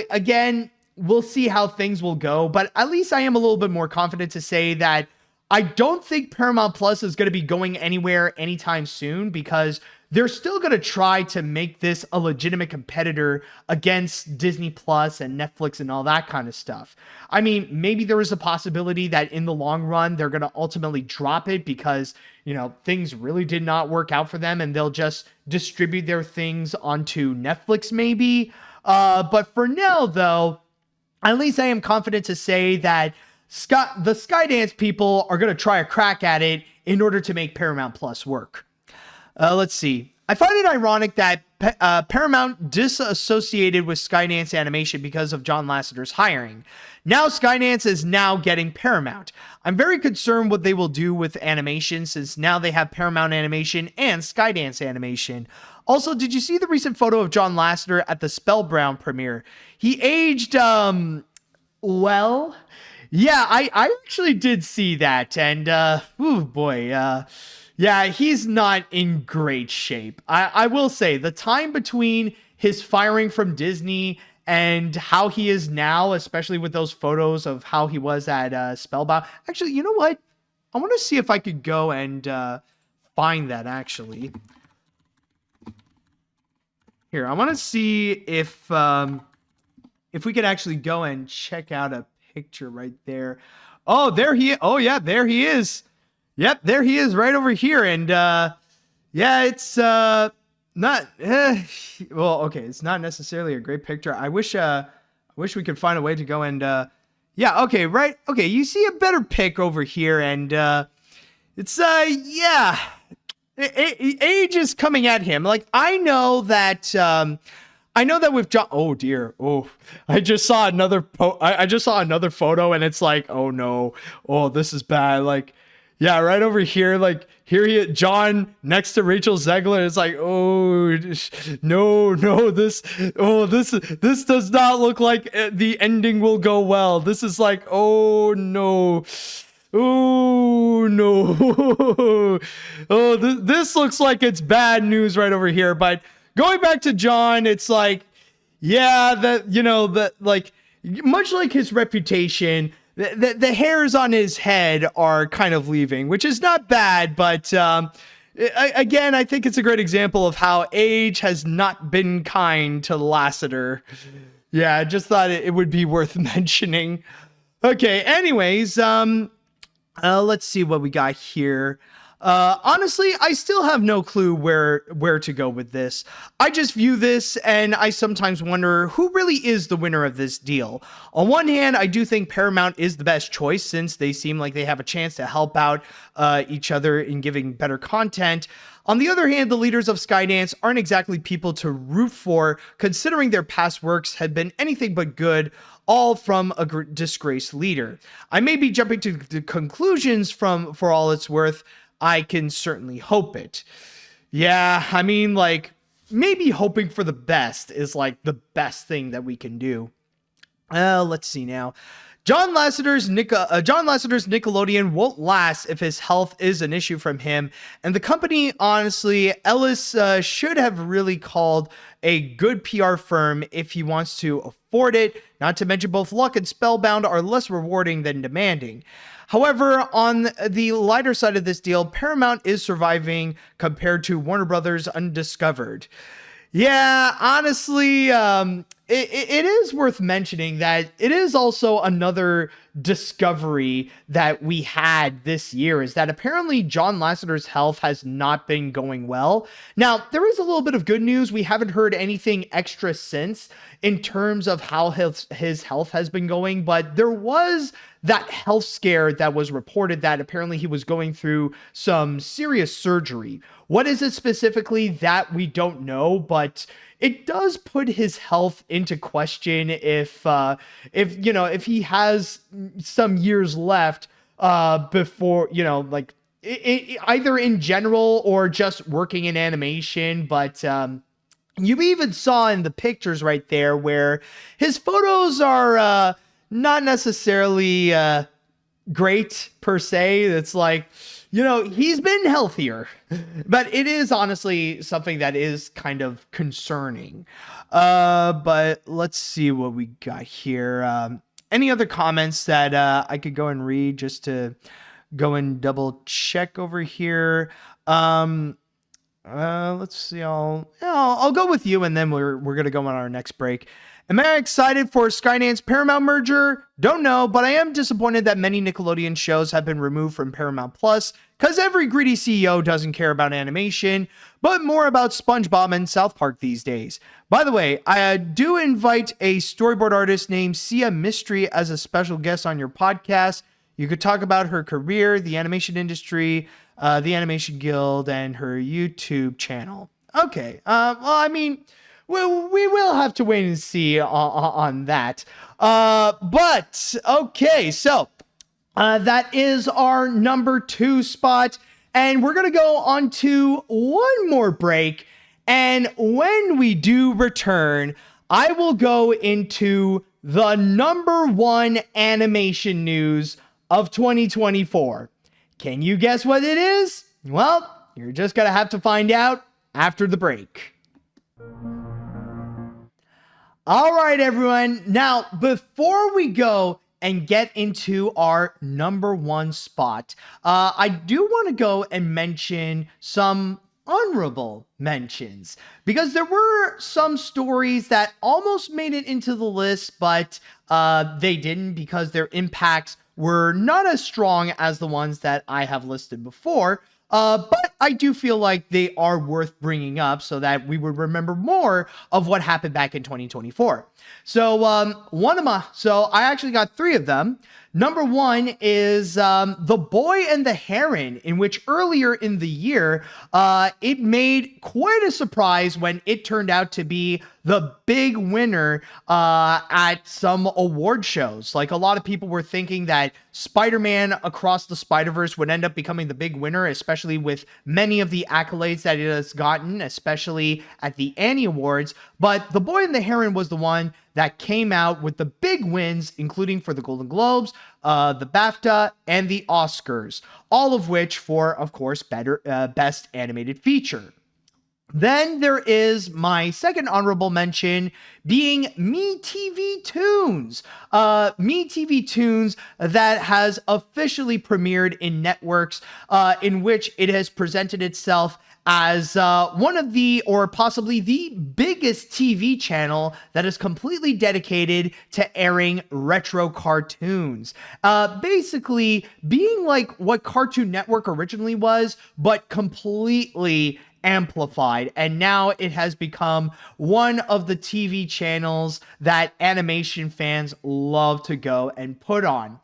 S3: again, we'll see how things will go. But at least I am a little bit more confident to say that I don't think Paramount Plus is going to be going anywhere anytime soon, because they're still going to try to make this a legitimate competitor against Disney Plus and Netflix and all that kind of stuff. I mean, maybe there is a possibility that in the long run, they're going to ultimately drop it because, you know, things really did not work out for them and they'll just distribute their things onto Netflix maybe. But for now, though, at least I am confident to say that the Skydance people are going to try a crack at it in order to make Paramount Plus work. Let's see. I find it ironic that Paramount disassociated with Skydance Animation because of John Lasseter's hiring. Now Skydance is now getting Paramount. I'm very concerned what they will do with animation, since now they have Paramount Animation and Skydance Animation. Also, did you see the recent photo of John Lasseter at the Spellbound premiere? He aged, well... Yeah, I actually did see that, and, oh boy, yeah, he's not in great shape. I will say, the time between his firing from Disney and how he is now, especially with those photos of how he was at Spellbound. Actually, you know what? I want to see if I could go and find that, actually. Here, I want to see if we could actually go and check out a picture right there. Oh, there he is. Oh yeah, there he is. Yep, there he is right over here. And yeah, it's not well, okay, it's not necessarily a great picture. I wish we could find a way to go and yeah, okay, right. Okay, you see a better pic over here, and it's yeah, age is coming at him. Like, I know that with John. Oh dear. Oh, I just saw another photo, and it's like, oh no. Oh, this is bad. Like, Yeah, right over here, like John next to Rachel Zegler is like, oh no, this does not look like the ending will go well. This is like, oh no. Oh no. Oh, this looks like it's bad news right over here. But going back to John, it's like, yeah, that like much like his reputation, the hairs on his head are kind of leaving, which is not bad, but again, I think it's a great example of how age has not been kind to Lassiter. Yeah, I just thought it would be worth mentioning. Okay, anyways, let's see what we got here. Honestly, I still have no clue where to go with this. I just view this and I sometimes wonder who really is the winner of this deal. On one hand, I do think Paramount is the best choice since they seem like they have a chance to help out each other in giving better content. On the other hand, the leaders of Skydance aren't exactly people to root for, considering their past works had been anything but good, all from a disgraced leader. I may be jumping to the conclusions for all it's worth. I can certainly hope it. Yeah, I mean, like, maybe hoping for the best is like the best thing that we can do. Let's see now. John Lasseter's Nickelodeon won't last if his health is an issue from him. And the company, honestly, Ellis should have really called a good PR firm if he wants to afford it. Not to mention both Luck and Spellbound are less rewarding than demanding. However, on the lighter side of this deal, Paramount is surviving compared to Warner Brothers Undiscovered. Yeah, honestly, it is worth mentioning that it is also another discovery that we had this year, is that apparently John Lasseter's health has not been going well. Now, there is a little bit of good news. We haven't heard anything extra since in terms of how his health has been going, but there was that health scare that was reported that apparently he was going through some serious surgery. What is it specifically? That we don't know, but it does put his health into question if he has some years left before, like either in general or just working in animation. But you even saw in the pictures right there where his photos are not necessarily great per se. It's like, he's been healthier, but it is honestly something that is kind of concerning. But let's see what we got here. Any other comments that I could go and read just to go and double check over here? Let's see. I'll go with you, and then we're gonna go on our next break. Am I excited for Skydance Paramount merger? Don't know, but I am disappointed that many Nickelodeon shows have been removed from Paramount Plus, because every greedy CEO doesn't care about animation, but more about SpongeBob and South Park these days. By the way, I do invite a storyboard artist named Sia Mystery as a special guest on your podcast. You could talk about her career, the animation industry, the Animation Guild, and her YouTube channel. Okay, well, I mean, we will have to wait and see on that. But, okay, so that is our number 2 spot. And we're going to go on to one more break. And when we do return, I will go into the number 1 animation news of 2024. Can you guess what it is? Well, you're just going to have to find out after the break. All right, everyone. Now, before we go and get into our number 1 spot, I do want to go and mention some honorable mentions, because there were some stories that almost made it into the list, but they didn't, because their impacts were not as strong as the ones that I have listed before. But I do feel like they are worth bringing up so that we would remember more of what happened back in 2024. So I actually got 3 of them. Number one is The Boy and the Heron, in which earlier in the year, it made quite a surprise when it turned out to be the big winner at some award shows. Like, a lot of people were thinking that Spider-Man Across the Spider-Verse would end up becoming the big winner, especially with many of the accolades that it has gotten, especially at the Annie Awards. But The Boy and the Heron was the one that came out with the big wins, including for the Golden Globes, the BAFTA, and the Oscars, all of which for, of course, Best Animated Feature. Then there is my second honorable mention being MeTV Toons. MeTV Toons that has officially premiered in networks in which it has presented itself as one of the, or possibly the biggest TV channel that is completely dedicated to airing retro cartoons. Basically being like what Cartoon Network originally was, but completely amplified, and now it has become one of the TV channels that animation fans love to go and put on.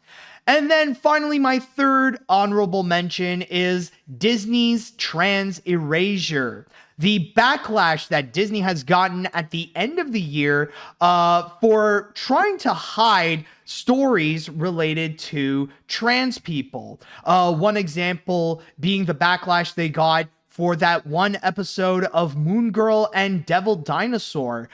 S3: And then finally, my third honorable mention is Disney's Trans Erasure. The backlash that Disney has gotten at the end of the year for trying to hide stories related to trans people. One example being the backlash they got for that one episode of Moon Girl and Devil Dinosaur,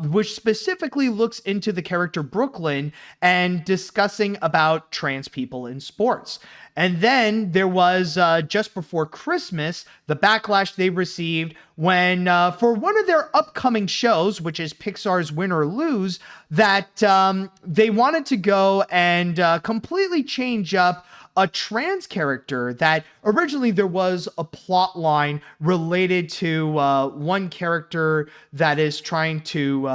S3: which specifically looks into the character Brooklyn and discussing about trans people in sports. And then there was, just before Christmas, the backlash they received when, for one of their upcoming shows, which is Pixar's Win or Lose, that they wanted to go and completely change up a trans character. That originally there was a plot line related to one character that is trying to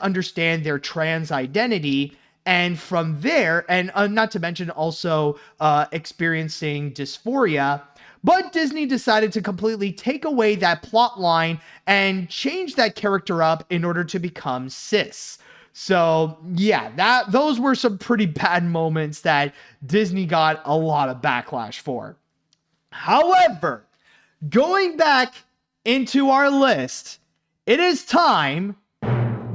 S3: understand their trans identity. And from there, and not to mention also experiencing dysphoria, but Disney decided to completely take away that plot line and change that character up in order to become cis. So yeah, those were some pretty bad moments that Disney got a lot of backlash for. However, going back into our list, it is time.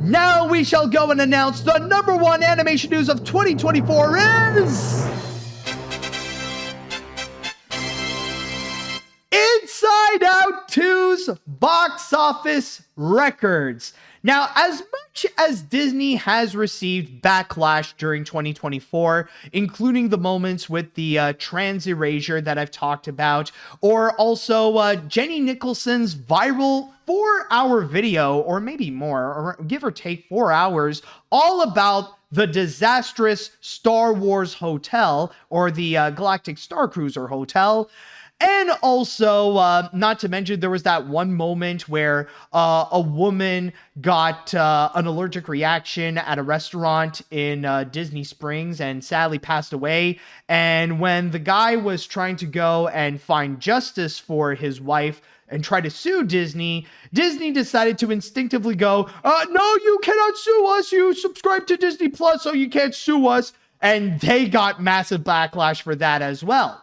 S3: Now we shall go and announce the number one animation news of 2024 is Inside Out 2's box office records. Now, as much as Disney has received backlash during 2024, including the moments with the trans erasure that I've talked about, or also Jenny Nicholson's viral 4-hour video, or maybe more, or give or take 4 hours, all about the disastrous Star Wars Hotel, or the Galactic Star Cruiser Hotel. And also, not to mention, there was that one moment where a woman got an allergic reaction at a restaurant in Disney Springs and sadly passed away. And when the guy was trying to go and find justice for his wife and try to sue Disney, Disney decided to instinctively go, no, you cannot sue us. You subscribe to Disney Plus, so you can't sue us. And they got massive backlash for that as well.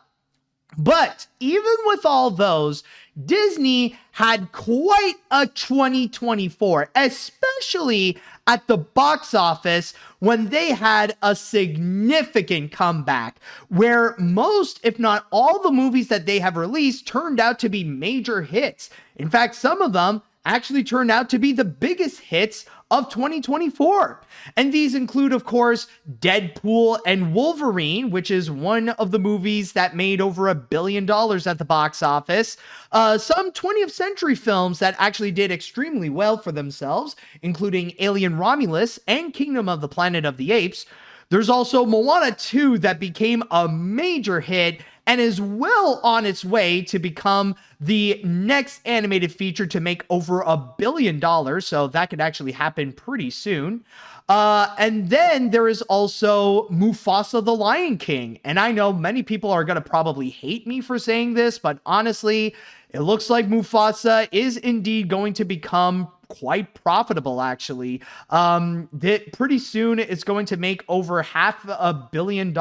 S3: But even with all those, Disney had quite a 2024, especially at the box office when they had a significant comeback where most, if not all, the movies that they have released turned out to be major hits. In fact, some of them actually turned out to be the biggest hits of 2024. And these include, of course, Deadpool and Wolverine, which is one of the movies that made over $1 billion at the box office. Some 20th century films that actually did extremely well for themselves, including Alien Romulus and Kingdom of the Planet of the Apes. There's also Moana 2 that became a major hit and is well on its way to become the next animated feature to make over $1 billion, so that could actually happen pretty soon. And then there is also Mufasa the Lion King, and I know many people are going to probably hate me for saying this, but honestly, it looks like Mufasa is indeed going to become quite profitable, actually. That pretty soon it's going to make over $500 million,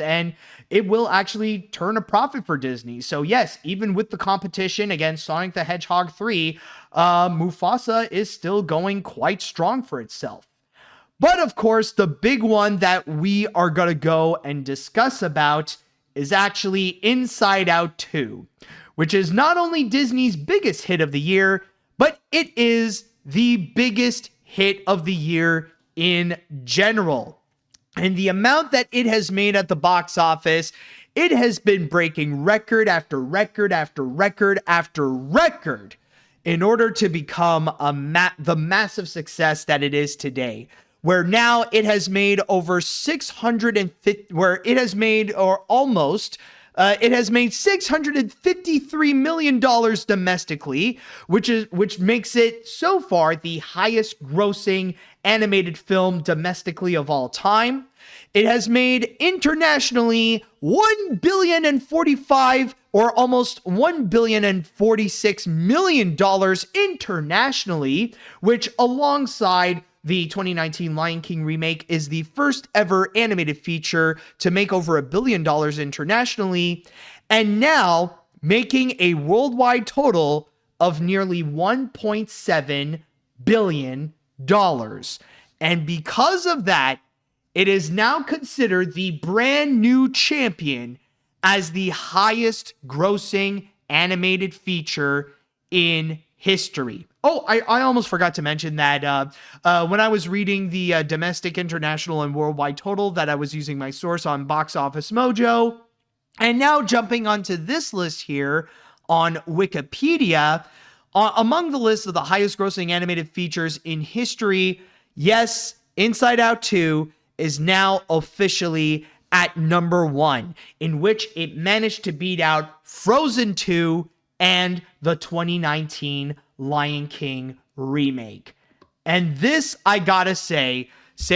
S3: and it will actually turn a profit for Disney. So yes, even with the competition against Sonic the Hedgehog 3, Mufasa is still going quite strong for itself. But of course, the big one that we are going to go and discuss about is actually Inside Out 2, which is not only Disney's biggest hit of the year, but it is the biggest hit of the year in general. And the amount that it has made at the box office, it has been breaking record after record after record after record in order to become the massive success that it is today. Where now it has made over 650, where it has made, or almost, it has made $653 million domestically, which makes it so far the highest grossing animated film domestically of all time. It has made internationally $1,045,000,000 or almost $1,046 million internationally, which alongside the 2019 Lion King remake is the first ever animated feature to make over $1 billion internationally, and now making a worldwide total of nearly $1.7 billion. And because of that, it is now considered the brand new champion as the highest grossing animated feature in history. Oh, I almost forgot to mention that when I was reading the domestic, international, and worldwide total, that I was using my source on Box Office Mojo. And now jumping onto this list here on Wikipedia, among the list of the highest grossing animated features in history, yes, Inside Out 2 is now officially at number 1, in which it managed to beat out Frozen 2 and the 2019 Lion King remake. And this, I gotta say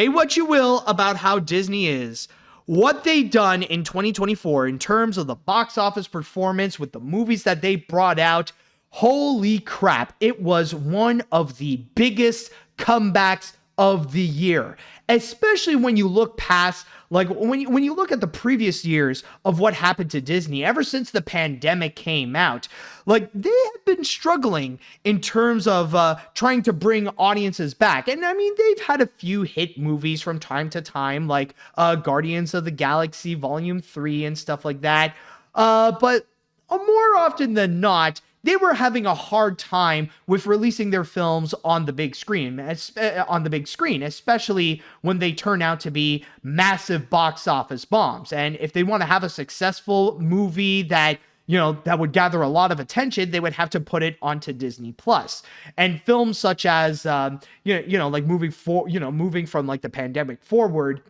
S3: what you will about how Disney is, what they done in 2024 in terms of the box office performance with the movies that they brought out, holy crap, it was one of the biggest comebacks of the year. Especially when you look past, like when you look at the previous years of what happened to Disney ever since the pandemic came out, like they have been struggling in terms of trying to bring audiences back. And I mean, they've had a few hit movies from time to time, like Guardians of the Galaxy Volume 3 and stuff like that. But more often than not, they were having a hard time with releasing their films on the big screen, especially when they turn out to be massive box office bombs. And if they want to have a successful movie that, you know, that would gather a lot of attention, they would have to put it onto Disney Plus. And films such as, like moving from like the pandemic forward,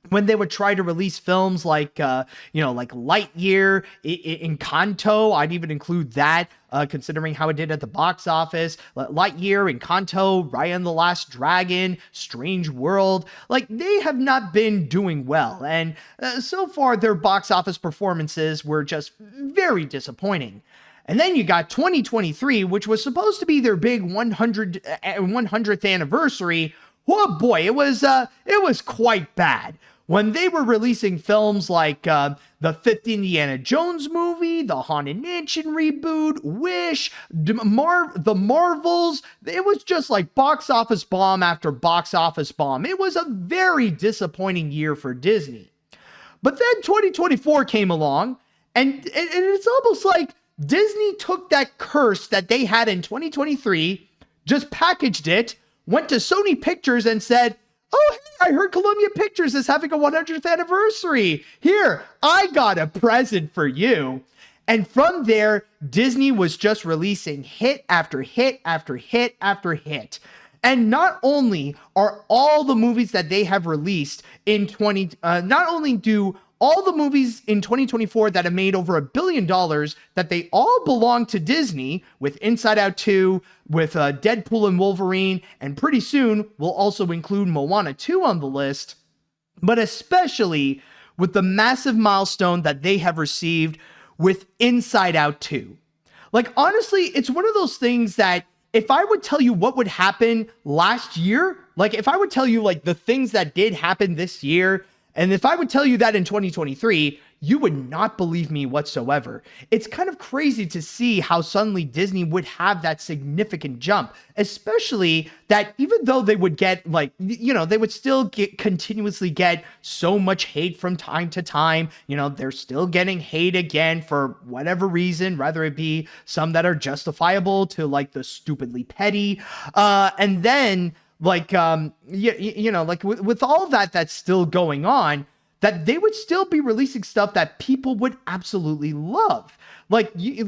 S3: when they would try to release films like, like Lightyear, Encanto, I'd even include that, considering how it did at the box office. Lightyear, Encanto, Raya and the Last Dragon, Strange World, like they have not been doing well. And so far, their box office performances were just very disappointing. And then you got 2023, which was supposed to be their big 100th anniversary. Oh boy, it was quite bad. When they were releasing films like the 5th Indiana Jones movie, the Haunted Mansion reboot, Wish, the Marvels, it was just like box office bomb after box office bomb. It was a very disappointing year for Disney. But then 2024 came along, and it's almost like Disney took that curse that they had in 2023, just packaged it, went to Sony Pictures and said, "Oh, hey, I heard Columbia Pictures is having a 100th anniversary. Here, I got a present for you." And from there, Disney was just releasing hit after hit after hit after hit. And not only are all the movies that they have released in not only do all the movies in 2024 that have made over $1 billion, that they all belong to Disney, with Inside Out 2, with Deadpool and Wolverine, and pretty soon we'll also include Moana 2 on the list, but especially with the massive milestone that they have received with Inside Out 2. Like, honestly, it's one of those things that if I would tell you what would happen last year, like if I would tell you like the things that did happen this year, and if I would tell you that in 2023, you would not believe me whatsoever. It's kind of crazy to see how suddenly Disney would have that significant jump, especially that even though they would get like, they would still continuously get so much hate from time to time. They're still getting hate again for whatever reason, whether it be some that are justifiable to like the stupidly petty. And then like, like with all that that's still going on, that they would still be releasing stuff that people would absolutely love. You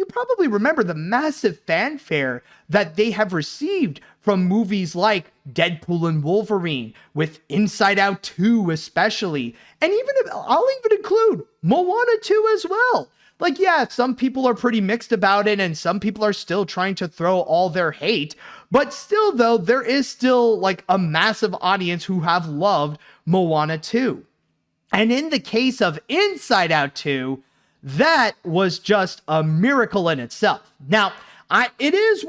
S3: probably remember the massive fanfare that they have received from movies like Deadpool and Wolverine, with Inside Out 2 especially, and I'll even include Moana 2 as well. Like, yeah, some people are pretty mixed about it, and some people are still trying to throw all their hate. But still, though, there is still like a massive audience who have loved Moana 2. And in the case of Inside Out 2, that was just a miracle in itself. Now, it is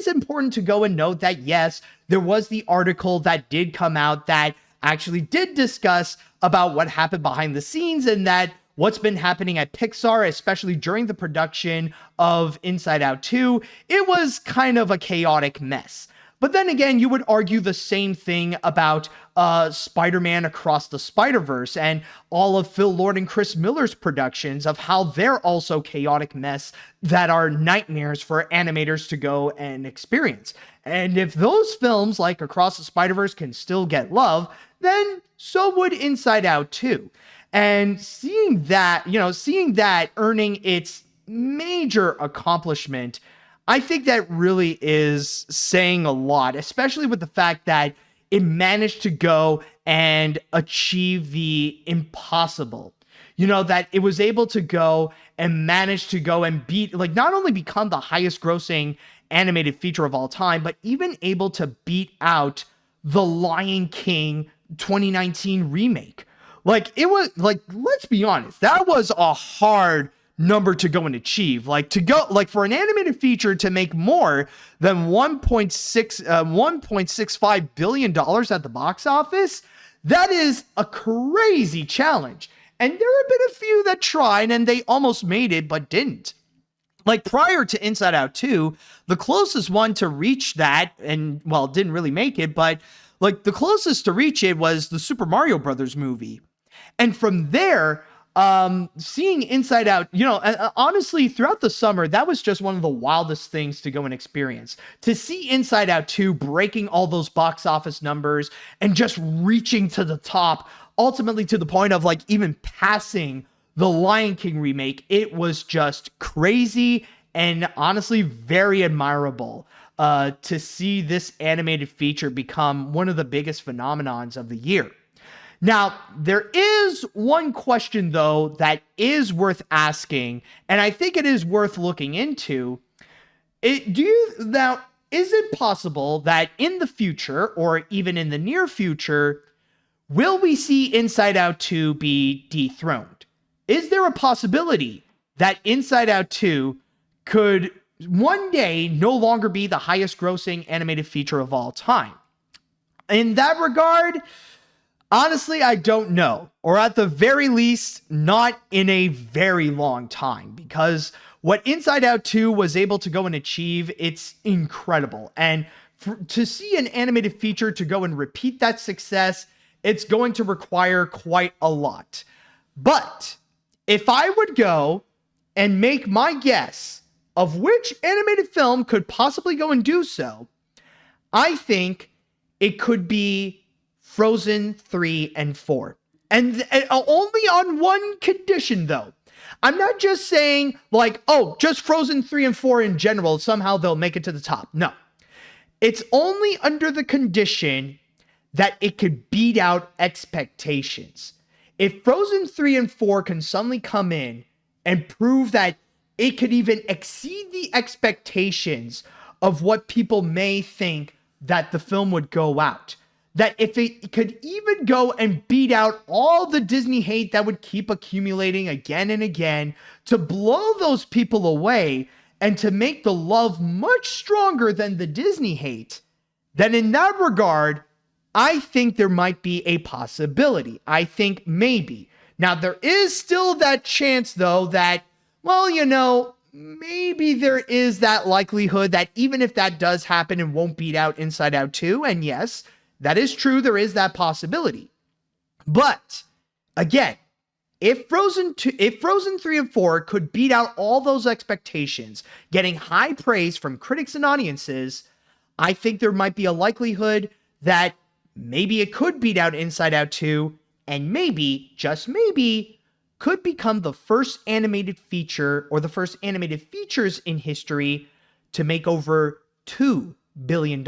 S3: important to go and note that, yes, there was the article that did come out that actually did discuss about what happened behind the scenes, and that what's been happening at Pixar, especially during the production of Inside Out 2, it was kind of a chaotic mess. But then again, you would argue the same thing about Spider-Man Across the Spider-Verse and all of Phil Lord and Chris Miller's productions, of how they're also chaotic mess that are nightmares for animators to go and experience. And if those films like Across the Spider-Verse can still get love, then so would Inside Out 2. And seeing that earning its major accomplishment, I think that really is saying a lot, especially with the fact that it managed to go and achieve the impossible. That it was able to go and manage to go and beat, like, not only become the highest grossing animated feature of all time, but even able to beat out The Lion King 2019 remake. Like, it was, like, let's be honest, that was a hard number to go and achieve. Like, for an animated feature to make more than $1.65 billion at the box office, that is a crazy challenge. And there have been a few that tried and they almost made it, but didn't. Like, prior to Inside Out 2, the closest one to reach that, and, well, didn't really make it, but, like, the closest to reach it was the Super Mario Brothers movie. And from there, seeing Inside Out, honestly, throughout the summer, that was just one of the wildest things to go and experience. To see Inside Out 2 breaking all those box office numbers and just reaching to the top, ultimately to the point of, like, even passing the Lion King remake, it was just crazy and honestly very admirable to see this animated feature become one of the biggest phenomenons of the year. Now, there is one question, though, that is worth asking, and I think it is worth looking into. Is it possible that in the future, or even in the near future, will we see Inside Out 2 be dethroned? Is there a possibility that Inside Out 2 could one day no longer be the highest grossing animated feature of all time? In that regard, honestly, I don't know, or at the very least, not in a very long time, because what Inside Out 2 was able to go and achieve, it's incredible. And to see an animated feature to go and repeat that success, it's going to require quite a lot. But if I would go and make my guess of which animated film could possibly go and do so, I think it could be Frozen 3 and 4. And only on one condition, though. I'm not just saying, like, oh, just Frozen 3 and 4 in general, somehow they'll make it to the top. No. It's only under the condition that it could beat out expectations. If Frozen 3 and 4 can suddenly come in and prove that it could even exceed the expectations of what people may think that the film would go out, that if it could even go and beat out all the Disney hate that would keep accumulating again and again, to blow those people away and to make the love much stronger than the Disney hate, then in that regard, I think there might be a possibility. I think maybe. Now, there is still that chance, though, that, well, maybe there is that likelihood that even if that does happen and won't beat out Inside Out 2, and yes, that is true, there is that possibility. But, again, if Frozen 3 and 4 could beat out all those expectations, getting high praise from critics and audiences, I think there might be a likelihood that maybe it could beat out Inside Out 2, and maybe, just maybe, could become the first animated feature or the first animated features in history to make over $2 billion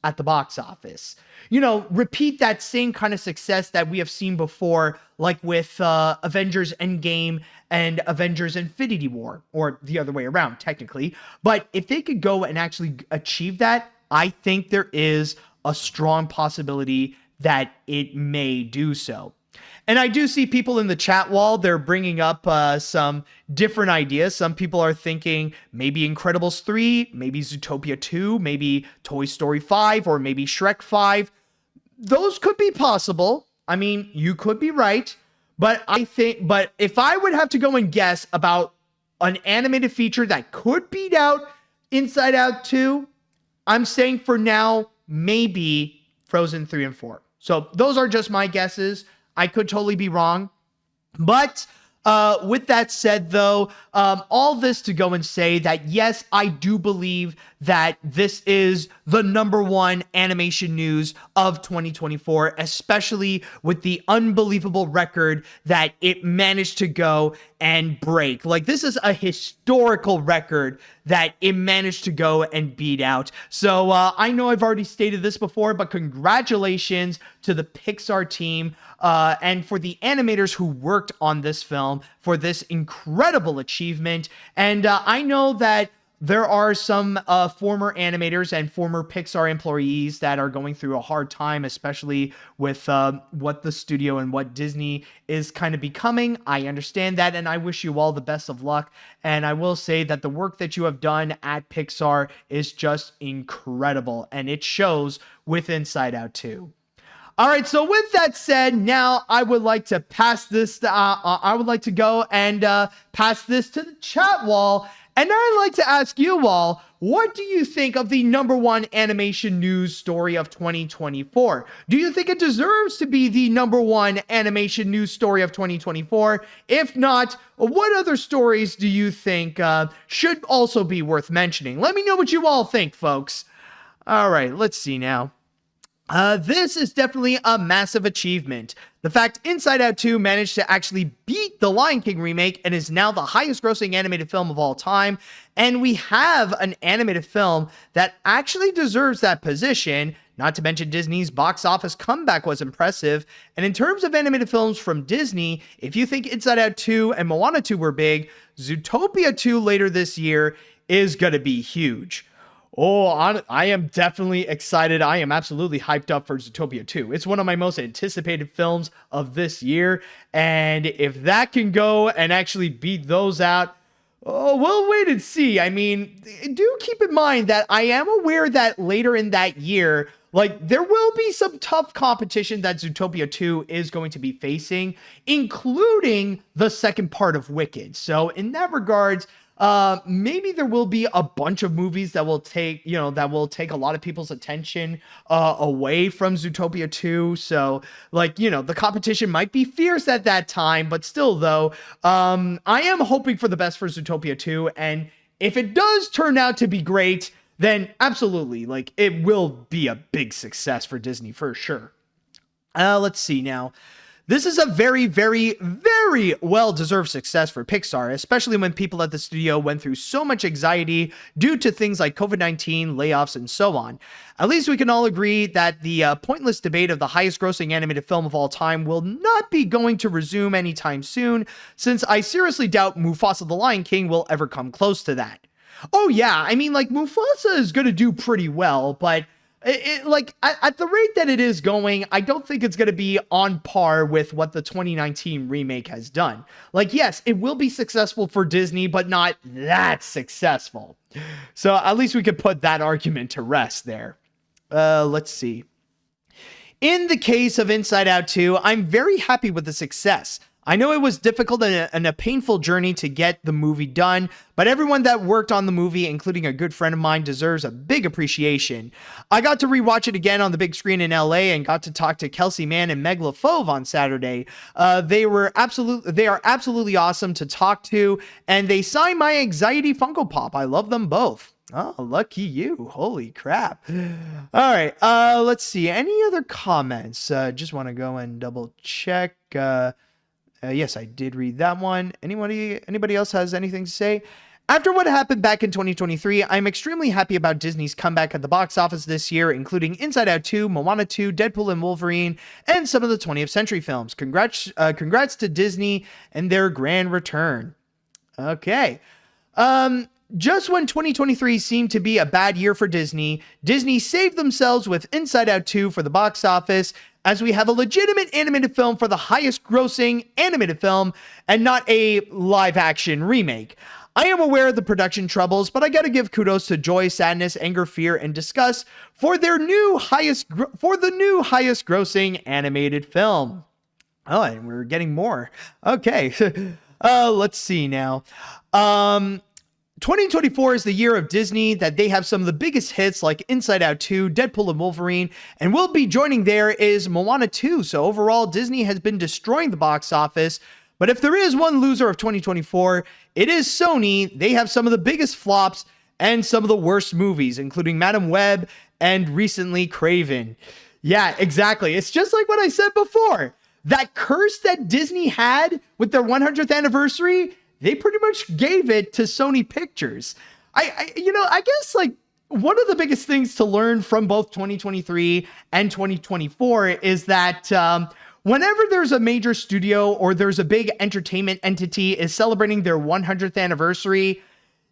S3: at the box office. Repeat that same kind of success that we have seen before, like with Avengers Endgame and Avengers Infinity War, or the other way around, technically. But if they could go and actually achieve that, I think there is a strong possibility that it may do so. And I do see people in the chat wall, they're bringing up some different ideas. Some people are thinking maybe Incredibles 3, maybe Zootopia 2, maybe Toy Story 5, or maybe Shrek 5. Those could be possible. I mean, you could be right. But if I would have to go and guess about an animated feature that could beat out Inside Out 2, I'm saying for now, maybe Frozen 3 and 4. So those are just my guesses. I could totally be wrong. But with that said, though, all this to go and say that, yes, I do believe that this is the #1 animation news of 2024, especially with the unbelievable record that it managed to go and break. Like, this is a historical record that it managed to go and beat out. So I know I've already stated this before, but congratulations to the Pixar team and for the animators who worked on this film for this incredible achievement. And I know that there are some former animators and former Pixar employees that are going through a hard time, especially with what the studio and what Disney is kind of becoming. I understand that, and I wish you all the best of luck. And I will say that the work that you have done at Pixar is just incredible, and it shows with Inside Out 2. All right, so with that said, now I would like to pass this. I would like to go and pass this to the chat wall, and I'd like to ask you all, what do you think of the #1 animation news story of 2024? Do you think it deserves to be the #1 animation news story of 2024? If not, what other stories do you think should also be worth mentioning? Let me know what you all think, folks. All right, let's see now. This is definitely a massive achievement. The fact Inside Out 2 managed to actually beat the Lion King remake and is now the highest grossing animated film of all time. And we have an animated film that actually deserves that position. Not to mention Disney's box office comeback was impressive. And in terms of animated films from Disney, if you think Inside Out 2 and Moana 2 were big, Zootopia 2 later this year is going to be huge. Oh, I am definitely excited. I am absolutely hyped up for Zootopia 2. It's one of my most anticipated films of this year. And if that can go and actually beat those out, oh, we'll wait and see. I mean, do keep in mind that I am aware that later in that year, there will be some tough competition that Zootopia 2 is going to be facing, including the second part of Wicked. So in that regards, maybe there will be a bunch of movies that will take a lot of people's attention away from Zootopia 2. So, the competition might be fierce at that time, but still, though, I am hoping for the best for Zootopia 2. And if it does turn out to be great, then absolutely, it will be a big success for Disney for sure. Let's see now. This is a very, very, very well-deserved success for Pixar, especially when people at the studio went through so much anxiety due to things like COVID-19, layoffs, and so on. At least we can all agree that the pointless debate of the highest-grossing animated film of all time will not be going to resume anytime soon, since I seriously doubt Mufasa the Lion King will ever come close to that. Oh yeah, I mean, Mufasa is going to do pretty well, but Like at the rate that it is going, I don't think it's going to be on par with what the 2019 remake has done. Like, yes, it will be successful for Disney, but not that successful. So at least we could put that argument to rest there. Let's see. In the case of Inside Out 2, I'm very happy with the success. I know it was difficult and a painful journey to get the movie done, but everyone that worked on the movie, including a good friend of mine, deserves a big appreciation. I got to rewatch it again on the big screen in LA and got to talk to Kelsey Mann and Meg LaFauve on Saturday. They are absolutely awesome to talk to, and they signed my Anxiety Funko Pop. I love them both. Oh, lucky you. Holy crap. All right. Let's see. Any other comments? Just want to go and double check. Yes, I did read that one. Anybody else has anything to say? After what happened back in 2023, I'm extremely happy about Disney's comeback at the box office this year, including Inside Out 2, Moana 2, Deadpool and Wolverine, and some of the 20th century films. Congrats to Disney and their grand return. Okay. Just when 2023 seemed to be a bad year for Disney, Disney saved themselves with Inside Out 2 for the box office, as we have a legitimate animated film for the highest grossing animated film and not a live action remake. I am aware of the production troubles, but I gotta give kudos to Joy, Sadness, Anger, Fear, and Disgust for the new highest grossing animated film. Oh, and we're getting more. Okay. Let's see now. 2024 is the year of Disney that they have some of the biggest hits like Inside Out 2, Deadpool and Wolverine, and will be joining there is Moana 2. So overall, Disney has been destroying the box office. But if there is one loser of 2024, it is Sony. They have some of the biggest flops and some of the worst movies, including Madam Web and recently Craven. Yeah, exactly. It's just like what I said before. That curse that Disney had with their 100th anniversary, they pretty much gave it to Sony Pictures. I guess like one of the biggest things to learn from both 2023 and 2024 is that whenever there's a major studio or there's a big entertainment entity is celebrating their 100th anniversary,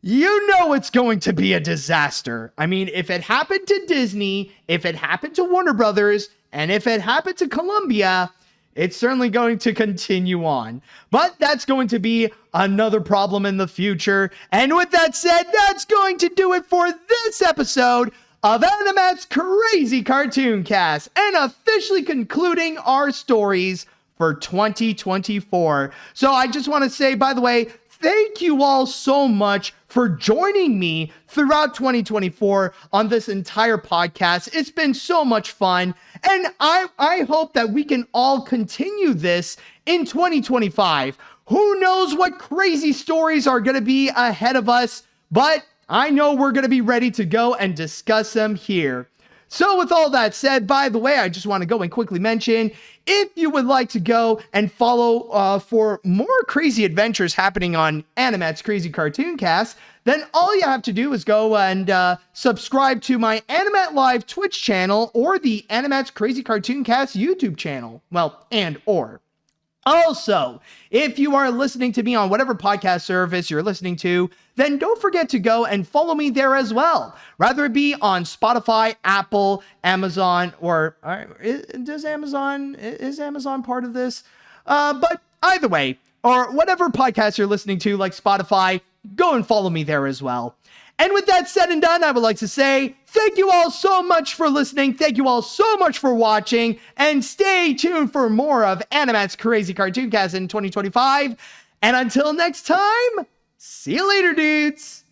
S3: you know it's going to be a disaster. I mean, if it happened to Disney, if it happened to Warner Brothers, and if it happened to Columbia, it's certainly going to continue on. But that's going to be another problem in the future. And with that said, that's going to do it for this episode of AniMat's Crazy Cartoon Cast, and officially concluding our stories for 2024. So I just want to say, by the way, thank you all so much for joining me throughout 2024 on this entire podcast. It's been so much fun. And I hope that we can all continue this in 2025. Who knows what crazy stories are going to be ahead of us, but I know we're going to be ready to go and discuss them here. So with all that said, by the way, I just want to go and quickly mention, if you would like to go and follow for more crazy adventures happening on AniMat's Crazy Cartoon Cast, then all you have to do is go and subscribe to my AniMat Live Twitch channel or the AniMat's Crazy Cartoon Cast YouTube channel. Well, and/or. Also, if you are listening to me on whatever podcast service you're listening to, then don't forget to go and follow me there as well. Rather it be on Spotify, Apple, Amazon, or is Amazon part of this? But either way, or whatever podcast you're listening to, like Spotify, go and follow me there as well. And with that said and done, I would like to say thank you all so much for listening. Thank you all so much for watching. And stay tuned for more of AniMat's Crazy Cartoon Cast in 2025. And until next time, see you later, dudes.